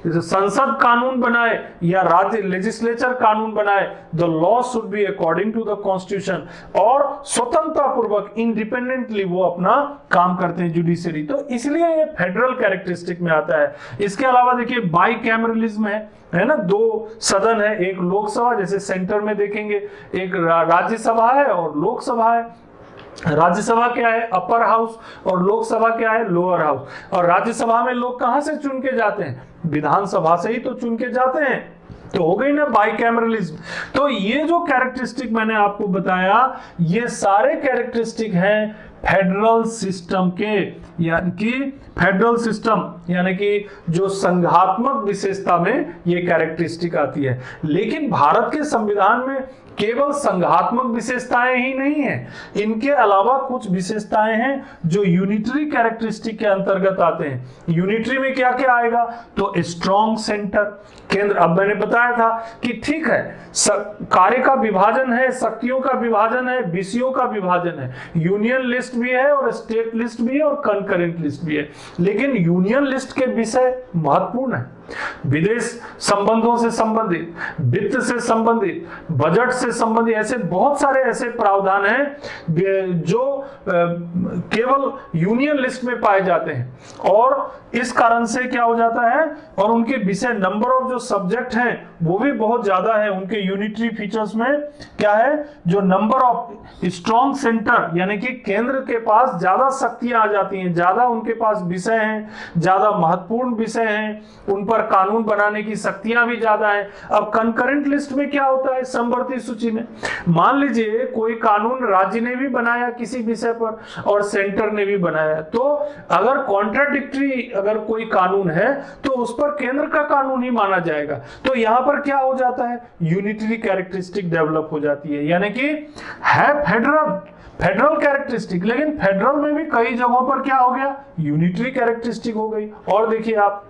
संसद कानून बनाए या राज्य लेजिस्लेचर कानून बनाए, the law should be according to the constitution, और स्वतंत्रता पूर्वक इंडिपेंडेंटली वो अपना काम करते हैं जुडिशरी। तो इसलिए ये फेडरल कैरेक्टरिस्टिक में आता है। इसके अलावा देखिए बाइकैमरलिज्म है ना, दो सदन है, एक लोकसभा जैसे सेंटर में देखेंगे, एक राज्यसभा है और लोकसभा है। राज्यसभा क्या है, अपर हाउस, और लोकसभा क्या है, लोअर हाउस। और राज्यसभा में लोग कहां से चुन के जाते हैं, विधानसभा से ही तो चुन के जाते हैं। तो हो गई ना बाइकैमरलिज्म। तो ये जो कैरेक्टरिस्टिक मैंने आपको बताया, ये सारे कैरेक्टरिस्टिक हैं फेडरल सिस्टम के, यानी कि फेडरल सिस्टम यानी कि जो संघात्मक विशेषता में ये कैरेक्टरिस्टिक आती है। लेकिन भारत के संविधान में केवल संघात्मक विशेषताएं ही नहीं है, इनके अलावा कुछ विशेषताएं हैं जो यूनिटरी कैरेक्टरिस्टिक के अंतर्गत आते हैं। यूनिटरी में क्या क्या आएगा, तो स्ट्रॉन्ग सेंटर, केंद्र। अब मैंने बताया था कि ठीक है कार्य का विभाजन है, शक्तियों का विभाजन है, विषयों का विभाजन है, यूनियन लिस्ट भी है और स्टेट लिस्ट भी है और कंकरेंट लिस्ट भी है। लेकिन यूनियन लिस्ट के विषय महत्वपूर्ण है, विदेश संबंधों से संबंधित, वित्त से संबंधित, बजट से संबंधित, ऐसे बहुत सारे ऐसे प्रावधान हैं जो केवल यूनियन लिस्ट में पाए जाते हैं। और इस कारण से क्या हो जाता है, और उनके विषय नंबर ऑफ जो सब्जेक्ट हैं वो भी बहुत ज्यादा है। उनके यूनिटरी फीचर्स में क्या है, जो नंबर ऑफ स्ट्रॉन्ग सेंटर यानी कि केंद्र के पास ज्यादा शक्तियां आ जाती हैं, ज्यादा उनके पास विषय हैं, ज्यादा महत्वपूर्ण विषय हैं, उन पर कानून बनाने की शक्तियां भी ज्यादा है। अब कंकरेंट लिस्ट में क्या होता है, समवर्ती सूची में मान लीजिए कोई कानून राज्य ने भी बनाया किसी विषय पर और सेंटर ने भी बनाया, तो अगर कॉन्ट्राडिक्टरी अगर कोई कानून है तो उस पर केंद्र का कानून ही माना जाएगा। तो यहां पर क्या हो जाता है, यूनिटरी कैरेक्टरिस्टिक डेवलप हो जाती है, यानी कि है फेडरल कैरेक्टरिस्टिक, लेकिन फेडरल में भी कई जगहों पर क्या हो गया, यूनिटरी कैरेक्टरिस्टिक हो गई। और देखिए आप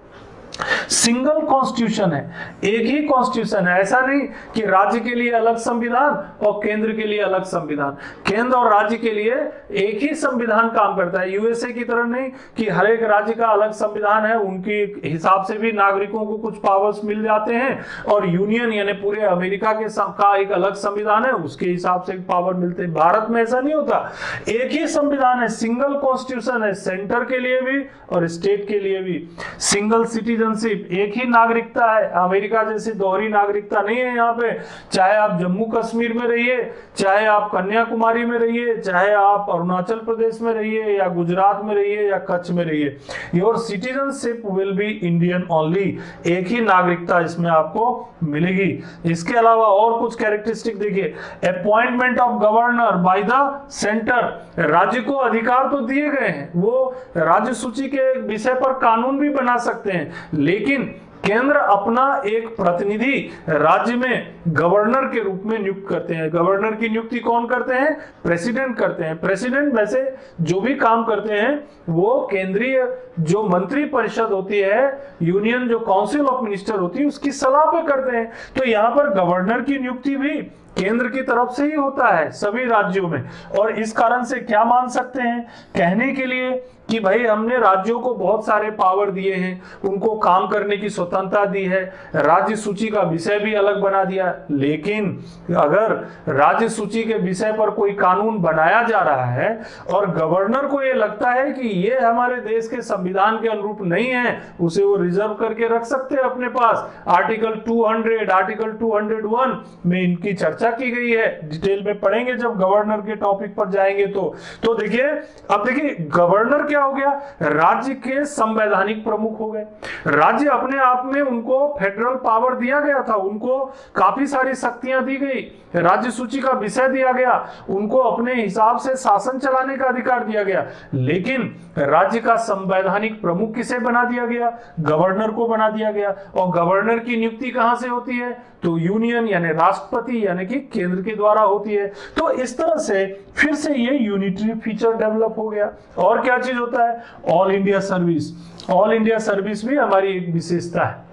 सिंगल कॉन्स्टिट्यूशन है, एक ही कॉन्स्टिट्यूशन है। ऐसा नहीं कि राज्य के लिए अलग संविधान और केंद्र के लिए अलग संविधान, केंद्र और राज्य के लिए एक ही संविधान काम करता है। यूएसए की तरह नहीं कि हर एक राज्य का अलग संविधान है, उनके हिसाब से भी नागरिकों को कुछ पावर्स मिल जाते हैं, और यूनियन यानी पूरे अमेरिका के का एक अलग संविधान है, उसके हिसाब से पावर मिलते हैं। भारत में ऐसा नहीं होता, एक ही संविधान है, सिंगल कॉन्स्टिट्यूशन है, सेंटर के लिए भी और स्टेट के लिए भी। सिंगल सिटीजनशिप, एक ही नागरिकता है, अमेरिका जैसी दोहरी नागरिकता नहीं है यहाँ पे। चाहे आप जम्मू कश्मीर में रहिए, चाहे आप कन्याकुमारी में रहिए, चाहे आप अरुणाचल प्रदेश में रहिए या गुजरात में रहिए या कच्छ में रहिए, your citizenship will be Indian only. एक ही नागरिकता इसमें आपको मिलेगी। इसके अलावा और कुछ कैरेक्टरिस्टिक देखिए, appointment of governor by the centre, राज्य को अधिकार तो दिए गए हैं, वो राज्य सूची के विषय पर कानून भी बना सकते हैं, लेकिन केंद्र अपना एक प्रतिनिधि राज्य में गवर्नर के रूप में नियुक्त करते हैं। गवर्नर की नियुक्ति कौन करते हैं, प्रेसिडेंट करते हैं। प्रेसिडेंट वैसे जो भी काम करते हैं वो केंद्रीय जो मंत्री परिषद होती है, यूनियन जो काउंसिल ऑफ मिनिस्टर होती है, उसकी सलाह पे करते हैं। तो यहाँ पर गवर्नर की नियुक्ति भी केंद्र की तरफ से ही होता है सभी राज्यों में। और इस कारण से क्या मान सकते हैं, कहने के लिए कि भाई हमने राज्यों को बहुत सारे पावर दिए हैं, उनको काम करने की स्वतंत्रता दी है, राज्य सूची का विषय भी अलग बना दिया, लेकिन अगर राज्य सूची के विषय पर कोई कानून बनाया जा रहा है और गवर्नर को ये लगता है कि ये हमारे देश के संविधान के अनुरूप नहीं है, उसे वो रिजर्व करके रख सकते हैं अपने पास। आर्टिकल 200, आर्टिकल 201 में इनकी चर्चा की गई है, डिटेल में पढ़ेंगे जब गवर्नर के टॉपिक पर जाएंगे। तो देखिए, अब देखिए गवर्नर क्या हो गया, राज्य के संवैधानिक प्रमुख हो गए। राज्य अपने आप में उनको फेडरल पावर दिया गया था, उनको काफी सारी शक्तियां दी गई, राज्य सूची का विषय दिया गया, उनको अपने हिसाब से शासन चलाने का अधिकार दिया गया, लेकिन राज्य का संवैधानिक प्रमुख किसे बना दिया गया, गवर्नर को बना दिया गया। और गवर्नर की नियुक्ति कहां से होती है, तो यूनियन यानी राष्ट्रपति यानी कि केंद्र के द्वारा होती है। तो इस तरह से फिर से ये यूनिटरी फीचर डेवलप हो गया। और क्या चीज होता है, all India service. All India service भी हमारी एक विशेषता है।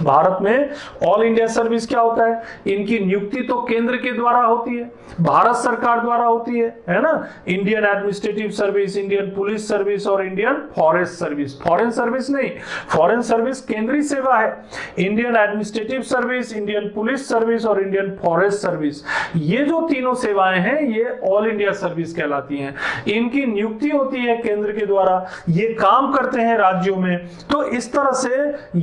भारत में ऑल इंडिया सर्विस क्या होता है, इनकी नियुक्ति तो केंद्र के द्वारा होती है, भारत सरकार द्वारा होती है ना। Indian administrative service, Indian police service और Indian forest service. Foreign service नहीं, फॉरेन सर्विस केंद्रीय सेवा है। Indian administrative service, Indian police service और इंडियन फॉरेस्ट सर्विस, ये जो तीनों सेवाएं हैं ये ऑल इंडिया सर्विस कहलाती हैं। इनकी नियुक्ति होती है केंद्र के द्वारा, ये काम करते हैं राज्यों में। तो इस तरह से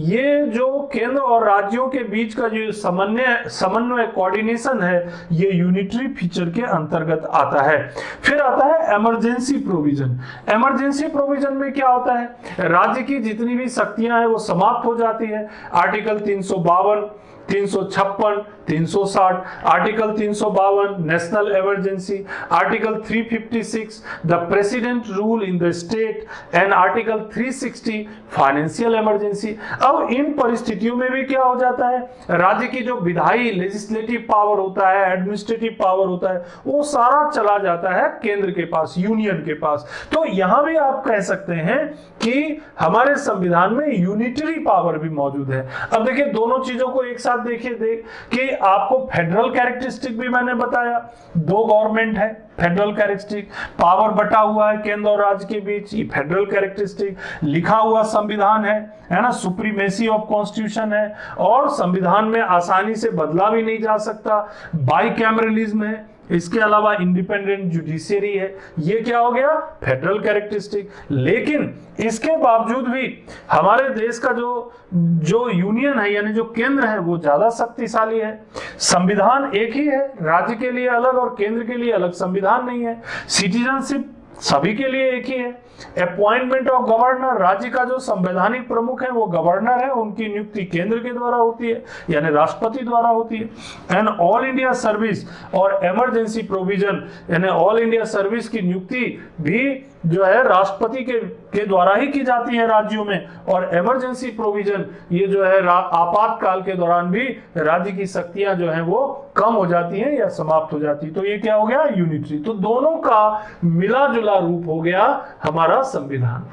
ये जो केंद्र और राज्यों के बीच का जो समन्वय कोऑर्डिनेशन है, ये यूनिटरी फीचर के अंतर्गत आता है। फिर आता है इमरजेंसी प्रोविजन। इमरजेंसी प्रोविजन में क्या होता है, राज्य की जितनी भी शक्तियां हैं वो समाप्त हो जाती है। Article 352, 356, 360, article 352 national emergency, article 356 the president rule in the state and article 360 financial emergency. अब इन परिस्थितियों में भी क्या हो जाता है, राज्य की जो विधायी लेजिस्लेटिव पावर होता है, एडमिनिस्ट्रेटिव पावर होता है, वो सारा चला जाता है केंद्र के पास, यूनियन के पास। तो यहां भी आप कह सकते हैं कि हमारे संविधान में यूनिटरी पावर भी मौजूद है। अब देखिए दोनों चीजों को एक साथ देखिए कि आपको फेडरल कैरेक्टरिस्टिक भी मैंने बताया, दो गवर्नमेंट है, फेडरल कैरेक्टरिस्टिक, पावर बटा हुआ है केंद्र और राज्य के बीच, ये फेडरल कैरेक्टरिस्टिक, लिखा हुआ संविधान है ना, सुप्रीमेसी ऑफ कॉन्स्टिट्यूशन है और संविधान में आसानी से बदला भी नहीं जा सकता, बाइकैमरलिज्म है, इसके अलावा इंडिपेंडेंट जुडिशियरी है। ये क्या हो गया, फेडरल कैरेक्टरिस्टिक। लेकिन इसके बावजूद भी हमारे देश का जो यूनियन है यानी जो केंद्र है वो ज्यादा शक्तिशाली है। संविधान एक ही है, राज्य के लिए अलग और केंद्र के लिए अलग संविधान नहीं है। सिटीजनशिप सभी के लिए एक ही है। अपॉइंटमेंट ऑफ गवर्नर, राज्य का जो संवैधानिक प्रमुख है वो गवर्नर है, उनकी नियुक्ति केंद्र के द्वारा होती है यानी राष्ट्रपति द्वारा होती है। एंड ऑल इंडिया सर्विस और इमरजेंसी प्रोविजन यानी ऑल इंडिया सर्विस की नियुक्ति भी जो है राष्ट्रपति के द्वारा ही की जाती है राज्यों में। और इमरजेंसी प्रोविजन ये जो है आपातकाल के दौरान भी राज्य की शक्तियां जो है वो कम हो जाती हैं या समाप्त हो जाती है। तो ये क्या हो गया, यूनिटरी। तो दोनों का मिला जुला रूप हो गया हमारा संविधान।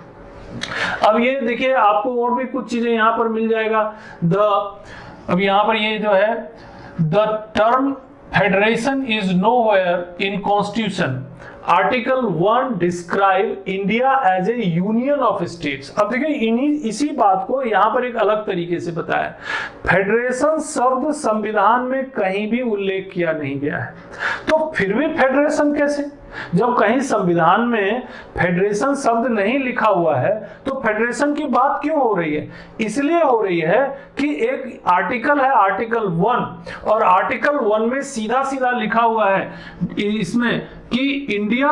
अब ये देखिए आपको और भी कुछ चीजें यहां पर मिल जाएगा। अब यहां पर ये जो है, the term federation is nowhere in constitution. Article 1 describe India as a union of states. अब देखिए इसी बात को यहां पर एक अलग तरीके से बताया, फेडरेशन शब्द संविधान में कहीं भी उल्लेख किया नहीं गया है। तो फिर भी फेडरेशन कैसे, जब कहीं संविधान में फेडरेशन शब्द नहीं लिखा हुआ है तो फेडरेशन की बात क्यों हो रही है? इसलिए हो रही है कि एक आर्टिकल है आर्टिकल 1 और आर्टिकल 1 में सीधा सीधा लिखा हुआ है इसमें कि India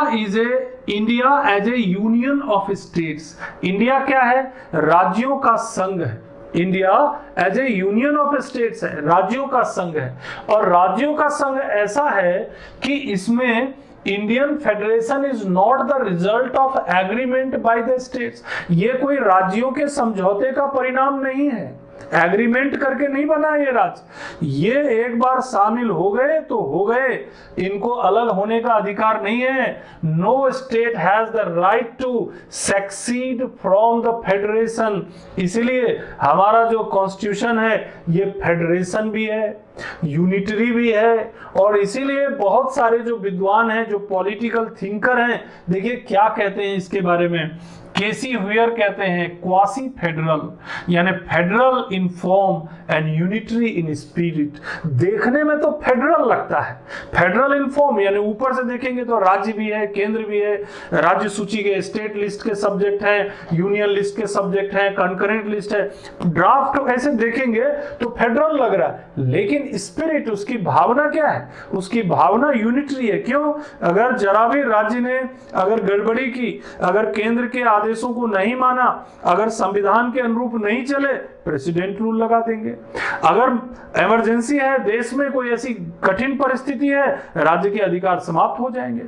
as a union of states. India क्या है, राज्यों का संघ है। India as a union of states है, राज्यों का संघ है। और राज्यों का संघ ऐसा है कि इसमें Indian federation is not the result of agreement by the states. ये कोई राज्यों के समझौते का परिणाम नहीं है, एग्रीमेंट करके नहीं बना ये राज्य। ये एक बार शामिल हो गए तो हो गए, इनको अलग होने का अधिकार नहीं है। No state has the right to secede from the federation. इसलिए हमारा जो कॉन्स्टिट्यूशन है ये फेडरेशन भी है, यूनिटरी भी है। और इसीलिए बहुत सारे जो विद्वान हैं, जो पॉलिटिकल थिंकर हैं, देखिए क्या कहते हैं इसके बारे में केसी हुयर कहते हैं क्वासी फेडरल, यानी federal in form and unitary in spirit. देखने में तो फेडरल लगता है, फेडरल इन फॉर्म यानी ऊपर से देखेंगे तो राज्य भी है, केंद्र भी है, राज्य सूची के स्टेट लिस्ट के सब्जेक्ट हैं, यूनियन लिस्ट के सब्जेक्ट हैं, कंकरेंट लिस्ट है, ड्राफ्ट ऐसे देखेंगे तो फेडरल लग रहा है, लेकिन स्पिरिट, उसकी भावना क्या है? उसकी भावना यूनिटरी है। क्यों? अगर जरा भी राज्य ने अगर गड़बड़ी की, अगर केंद्र के आदेशों को नहीं माना, अगर संविधान के अनुरूप नहीं चले, प्रेसिडेंट रूल लगा देंगे। अगर इमरजेंसी है, देश में कोई ऐसी कठिन परिस्थिति है, राज्य के अधिकार समाप्त हो जाएंगे।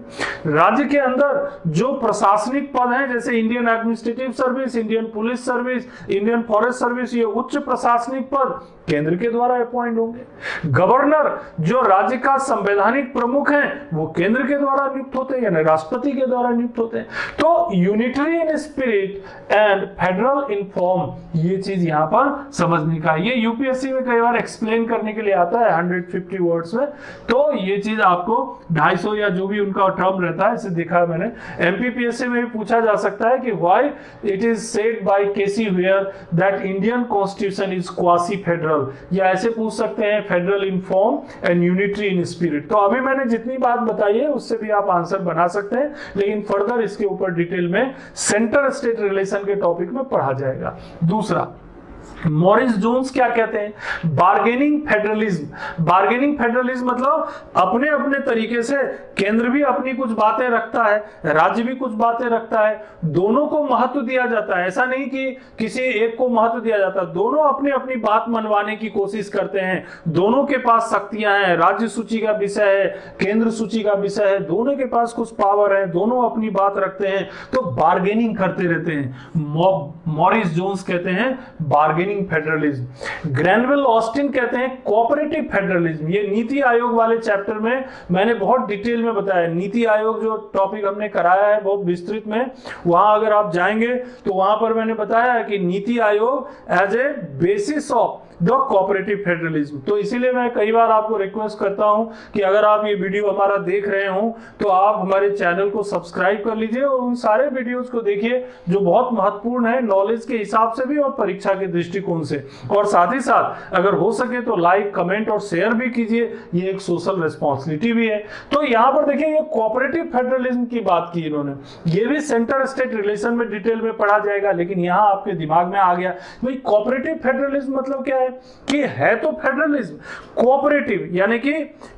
राज्य के अंदर जो प्रशासनिक पद हैं, जैसे Indian administrative service, Indian police service, Indian forest service, ये उच्च प्रशासनिक पद केंद्र के द्वारा अपॉइंट होंगे। गवर्नर जो राज्य का संवैधानिक प्रमुख है, वो केंद्र के द्वारा नियुक्त होते हैं, यानी राष्ट्रपति के द्वारा नियुक्त होते हैं। तो unitary in spirit and federal in form, ये चीज यहां पर समझने का। ये यूपीएससी में कई बार एक्सप्लेन करने के लिए आता है 150 वर्ड्स में, तो ये चीज आपको 250 या जो भी उनका टर्म रहता है, इसे देखा है मैंने। एमपीपीएससी में भी पूछा जा सकता है कि why it is said by K C Wheare that Indian constitution is quasi federal, या ऐसे पूछ सकते हैं federal in form and unitary in spirit. तो अभी मैंने जितनी बात बताई है उससे भी आप आंसर बना सकते हैं, लेकिन फर्दर इसके ऊपर डिटेल में सेंटर स्टेट रिलेशन के टॉपिक में पढ़ा जाएगा। दूसरा, मॉरिस जोन्स क्या कहते हैं? Bargaining federalism. बार्गेनिंग फेडरलिज्म मतलब अपने अपने तरीके से केंद्र भी अपनी कुछ बातें रखता है, राज्य भी कुछ बातें रखता है, दोनों को महत्व दिया जाता है। ऐसा नहीं कि किसी एक को महत्व दिया जाता है, दोनों अपनी अपनी बात मनवाने की कोशिश करते हैं, दोनों के पास शक्तियां हैं, राज्य सूची का विषय है, केंद्र सूची का विषय है, दोनों के पास कुछ पावर है, दोनों अपनी बात रखते हैं, तो बार्गेनिंग करते रहते हैं। मॉरिस जोन्स कहते हैं बार्गेनिंग फेडरलिज्म। ग्रैनवेल ऑस्टिन कहते हैं कोऑपरेटिव फेडरलिज्म। ये नीति आयोग वाले चैप्टर में मैंने बहुत डिटेल में बताया। नीति आयोग जो टॉपिक हमने कराया है बहुत विस्तृत में, वहां अगर आप जाएंगे तो वहां पर मैंने बताया कि NITI Aayog as a basis of the cooperative federalism. तो इसीलिए मैं कई बार आपको रिक्वेस्ट करता हूं कि अगर आप ये वीडियो हमारा देख रहे हो तो आप हमारे चैनल को सब्सक्राइब कर लीजिए और उन सारे वीडियोस को देखिए जो बहुत महत्वपूर्ण है नॉलेज के हिसाब से भी और परीक्षा के दृष्टिकोण से। और साथ ही साथ अगर हो सके तो लाइक, कमेंट और शेयर भी कीजिए, ये एक सोशल रिस्पॉन्सिबिलिटी भी है। तो यहाँ पर देखिए ये कोऑपरेटिव फेडरलिज्म की बात की इन्होंने, ये भी सेंटर स्टेट रिलेशन में डिटेल में पढ़ा जाएगा, लेकिन यहाँ आपके दिमाग में आ गया भाई कोऑपरेटिव फेडरलिज्म मतलब क्या है कि है तो फेडरलिज्म कोऑपरेटिव, यानी कि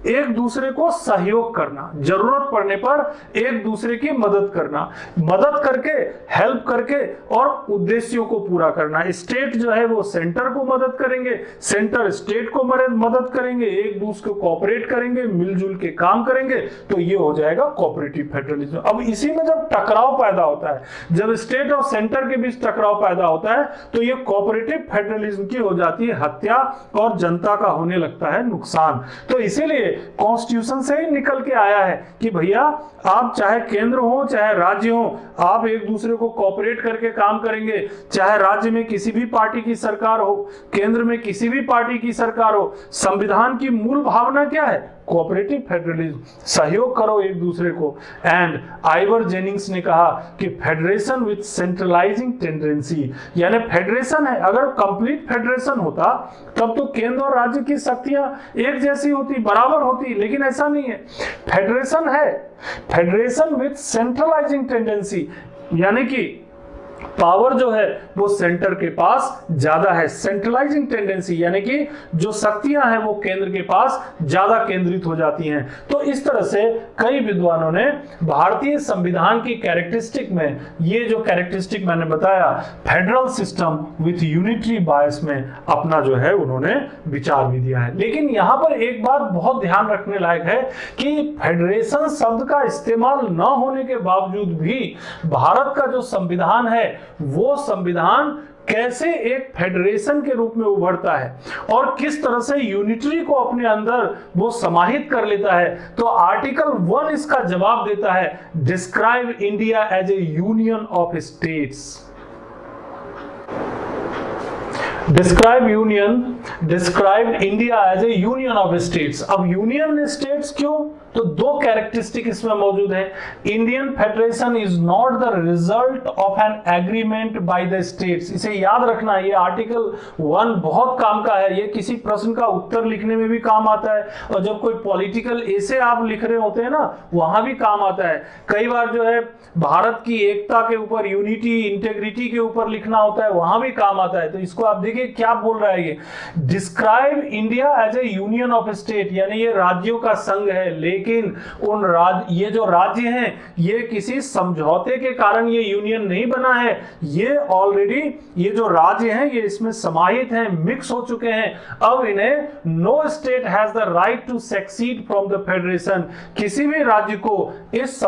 एक दूसरे को सहयोग करना, जरूरत पड़ने पर एक दूसरे की मदद करना, मदद करके, हेल्प करके और उद्देश्यों को पूरा करना। स्टेट जो है वो सेंटर को मदद करेंगे, सेंटर स्टेट को मदद करेंगे, एक दूसरे को कोऑपरेट करेंगे, मिलजुल के काम करेंगे, तो ये हो जाएगा कोऑपरेटिव फेडरलिज्म। अब इसी में जब टकराव पैदा होता है, जब स्टेट और सेंटर के बीच टकराव पैदा होता है, तो ये कोऑपरेटिव फेडरलिज्म की हो जाती है हत्या और जनता का होने लगता है नुकसान। तो इसीलिए कॉन्स्टिट्यूशन से ही निकल के आया है कि भैया आप चाहे केंद्र हो चाहे राज्य हो, आप एक दूसरे को कोऑपरेट करके काम करेंगे, चाहे राज्य में किसी भी पार्टी की सरकार हो, केंद्र में किसी भी पार्टी की सरकार हो। संविधान की मूल भावना क्या है? कोऑपरेटिव फेडरलिज्म, सहयोग करो एक दूसरे को। एंड आइवर जेनिंग्स ने कहा कि फेडरेशन विद सेंट्रलाइजिंग टेंडेंसी, यानी फेडरेशन है, अगर कंप्लीट फेडरेशन होता तब तो केंद्र और राज्य की शक्तियां एक जैसी होती, बराबर होती, लेकिन ऐसा नहीं है। फेडरेशन है, फेडरेशन विद सेंट्रलाइजिंग टेंडेंसी, यानी कि पावर जो है वो सेंटर के पास ज्यादा है, सेंट्रलाइजिंग टेंडेंसी, यानी कि जो शक्तियां हैं वो केंद्र के पास ज्यादा केंद्रित हो जाती हैं। तो इस तरह से कई विद्वानों ने भारतीय संविधान की कैरेक्टरिस्टिक में ये जो कैरेक्टरिस्टिक मैंने बताया फेडरल सिस्टम विथ यूनिटरी बायस में अपना जो है उन्होंने विचार भी दिया है। लेकिन यहां पर एक बात बहुत ध्यान रखने लायक है कि फेडरेशन शब्द का इस्तेमाल न होने के बावजूद भी भारत का जो संविधान है वो संविधान कैसे एक फेडरेशन के रूप में उभरता है और किस तरह से यूनिटरी को अपने अंदर वो समाहित कर लेता है। तो आर्टिकल 1 इसका जवाब देता है, describe India as a union of states. Describe union, describe India as a union of states. अब यूनियन स्टेट्स क्यों? तो दो कैरेक्टरिस्टिक इसमें मौजूद है। Indian federation is not the result of an agreement by the states. इसे याद रखना, ये आर्टिकल 1 बहुत काम का है, ये किसी प्रश्न का उत्तर लिखने में भी काम आता है, और जब कोई पॉलिटिकल एसे आप लिख रहे होते हैं ना, वहां भी काम आता है। कई बार जो है भारत की एकता के ऊपर, यूनिटी, इंटेग्रिटी के ऊपर लिखना होता है, वहां भी काम आता है। तो इसको आप देखिए क्या बोल रहा है ये, describe India as a union of state, यानी ये राज्यों का संघ है, लेकिन ये जो राज्य हैं ये किसी समझौते के कारण ये यूनियन नहीं बना है, ये ऑलरेडी ये जो राज्य हैं ये इसमें समाहित हैं, मिक्स हो चुके हैं। अब इन्हें no state has the right to secede from the federation, किसी भी राज्य को इस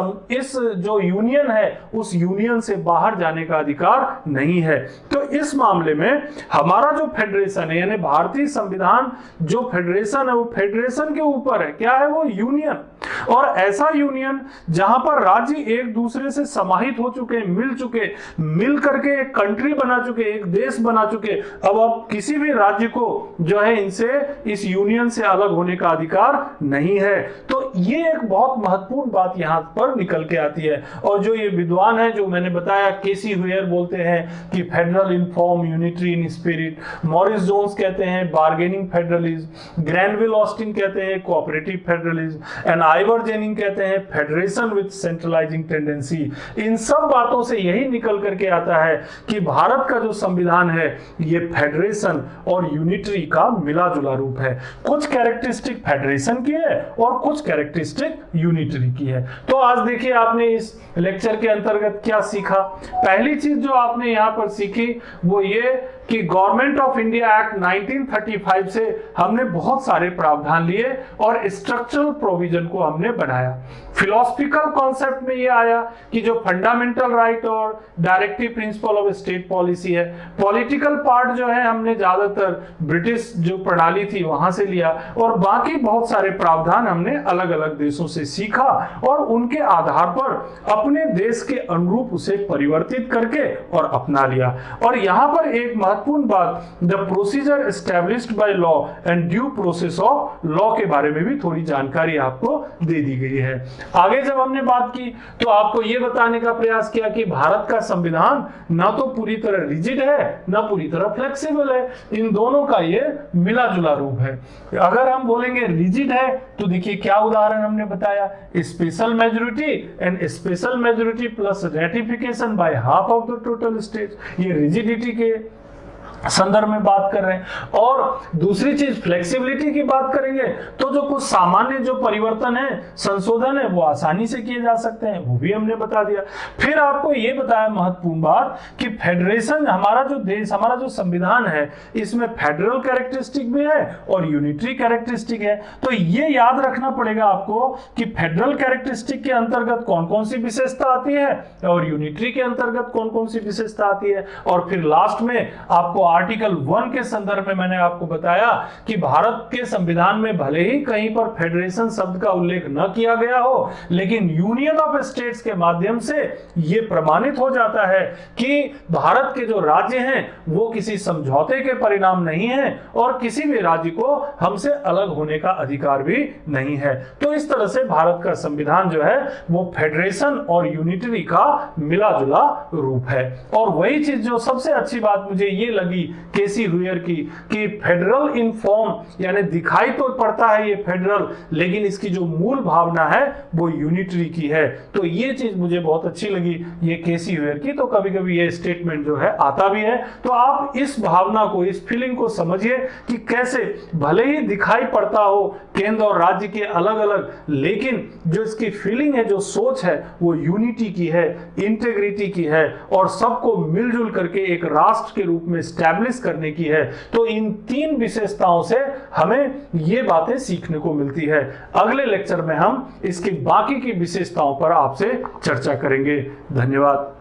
जो यूनियन है उस यूनियन से बाहर जाने का अधिकार नहीं है। तो इस मामले में हमारा जो फेडरेशन है, यानी भारतीय संविधान जो फेडरेशन है, वो फेडरेशन के ऊपर है। क्या है वो? यूनियन। और ऐसा यूनियन जहां पर राज्य एक दूसरे से समाहित हो चुके, मिल चुके, मिल करके एक कंट्री बना चुके, एक देश बना चुके। अब किसी भी राज्य को जो है इनसे, इस यूनियन से अलग होने का अधिकार नहीं है। तो ये एक बहुत महत्वपूर्ण बात यहां पर निकल के आती है। और जो ये विद्वान है, जो मैंने बताया, केसी हुयर बोलते हैं कि federal in form, unitary in spirit. Morris Jones कहते हैं बार्गेनिंग फेडरलिज्म। ग्रैनविल ऑस्टिन कहते हैं cooperative federalism. And Ivor Jenning कहते हैं फेडरेशन विद सेंट्रलाइजिंग टेंडेंसी। इन सब बातों से यही निकल करके आता है कि भारत का जो संविधान है ये फेडरेशन और यूनिटरी का मिला जुला रूप है। कुछ कैरेक्टरिस्टिक फेडरेशन की है और कुछ कैरेक्टरिस्टिक यूनिटरी की है। तो आज देखिए आपने इस लेक्चर के अंतर्गत क्या सीखा। पहली चीज जो आपने यहां पर सीखी वो ये कि गवर्नमेंट ऑफ इंडिया एक्ट 1935 से हमने बहुत सारे प्रावधान लिए और स्ट्रक्चरल प्रोविजन को हमने बनाया। फिलोसफिकल कॉन्सेप्ट में ये आया कि जो फंडामेंटल राइट और directive principle of state policy है। पॉलिटिकल पार्ट जो है हमने ज्यादातर ब्रिटिश जो प्रणाली थी वहां से लिया, और बाकी बहुत सारे प्रावधान हमने अलग अलग देशों से सीखा और उनके आधार पर अपने देश के अनुरूप उसे परिवर्तित करके और अपना लिया। और यहां पर एक महत्वपूर्ण बात, the procedure established by law and due process of law के बारे में भी थोड़ी जानकारी आपको दे दी गई है। आगे जब हमने बात की तो आपको यह बताने का प्रयास किया कि भारत का संविधान ना तो पूरी तरह रिजिड है ना पूरी तरह फ्लेक्सिबल है, इन दोनों का ये मिला जुला रूप है। अगर हम बोलेंगे रिजिड है तो देखिए क्या उदाहरण हमने बताया, special majority and special majority plus ratification by half of the total states, ये रिजिडिटी के संदर्भ में बात कर रहे हैं। और दूसरी चीज फ्लेक्सिबिलिटी की बात करेंगे तो जो कुछ सामान्य जो परिवर्तन है, संशोधन है, वो आसानी से किए जा सकते हैं, वो भी हमने बता दिया। फिर आपको ये बताया महत्वपूर्ण बात कि फेडरेशन, हमारा जो देश, हमारा जो संविधान है, इसमें फेडरल कैरेक्टरिस्टिक भी है और यूनिटरी कैरेक्टरिस्टिक है। तो ये याद रखना पड़ेगा आपको कि फेडरल कैरेक्टरिस्टिक के अंतर्गत कौन कौन सी विशेषता आती है और यूनिटरी के अंतर्गत कौन कौन सी विशेषता आती है। और फिर लास्ट में आपको आर्टिकल 1 के संदर्भ में मैंने आपको बताया कि भारत के संविधान में भले ही कहीं पर फेडरेशन शब्द का उल्लेख न किया गया हो, लेकिन यूनियन ऑफ स्टेट्स के माध्यम से यह प्रमाणित हो जाता है कि भारत के जो राज्य हैं वो किसी समझौते के परिणाम नहीं है और किसी भी राज्य को हमसे अलग होने का अधिकार भी नहीं है। तो इस तरह से भारत का संविधान जो है वो फेडरेशन और यूनिटरी का मिला जुला रूप है। और वही चीज जो सबसे अच्छी बात मुझे ये लगी केसी हुयर की कि फेडरल इन फॉर्म, यानी दिखाई तो पड़ता है ये फेडरल, लेकिन इसकी जो मूल भावना है वो यूनिटरी की है। तो ये चीज मुझे बहुत अच्छी लगी ये केसी हुयर की। तो कभी कभी ये स्टेटमेंट जो है आता भी है, तो आप इस भावना को, इस फीलिंग को समझिए कि कैसे भले ही दिखाई पड़ता हो केंद्र और राज्य के अलग अलग, लेकिन जो इसकी फीलिंग है, जो सोच है, वो यूनिटी की है, इंटेग्रिटी की है और सबको मिलजुल करके एक राष्ट्र के रूप में एस्टैब्लिश करने की है। तो इन 3 विशेषताओं से हमें ये बातें सीखने को मिलती है। अगले लेक्चर में हम इसकी बाकी की विशेषताओं पर आपसे चर्चा करेंगे। धन्यवाद।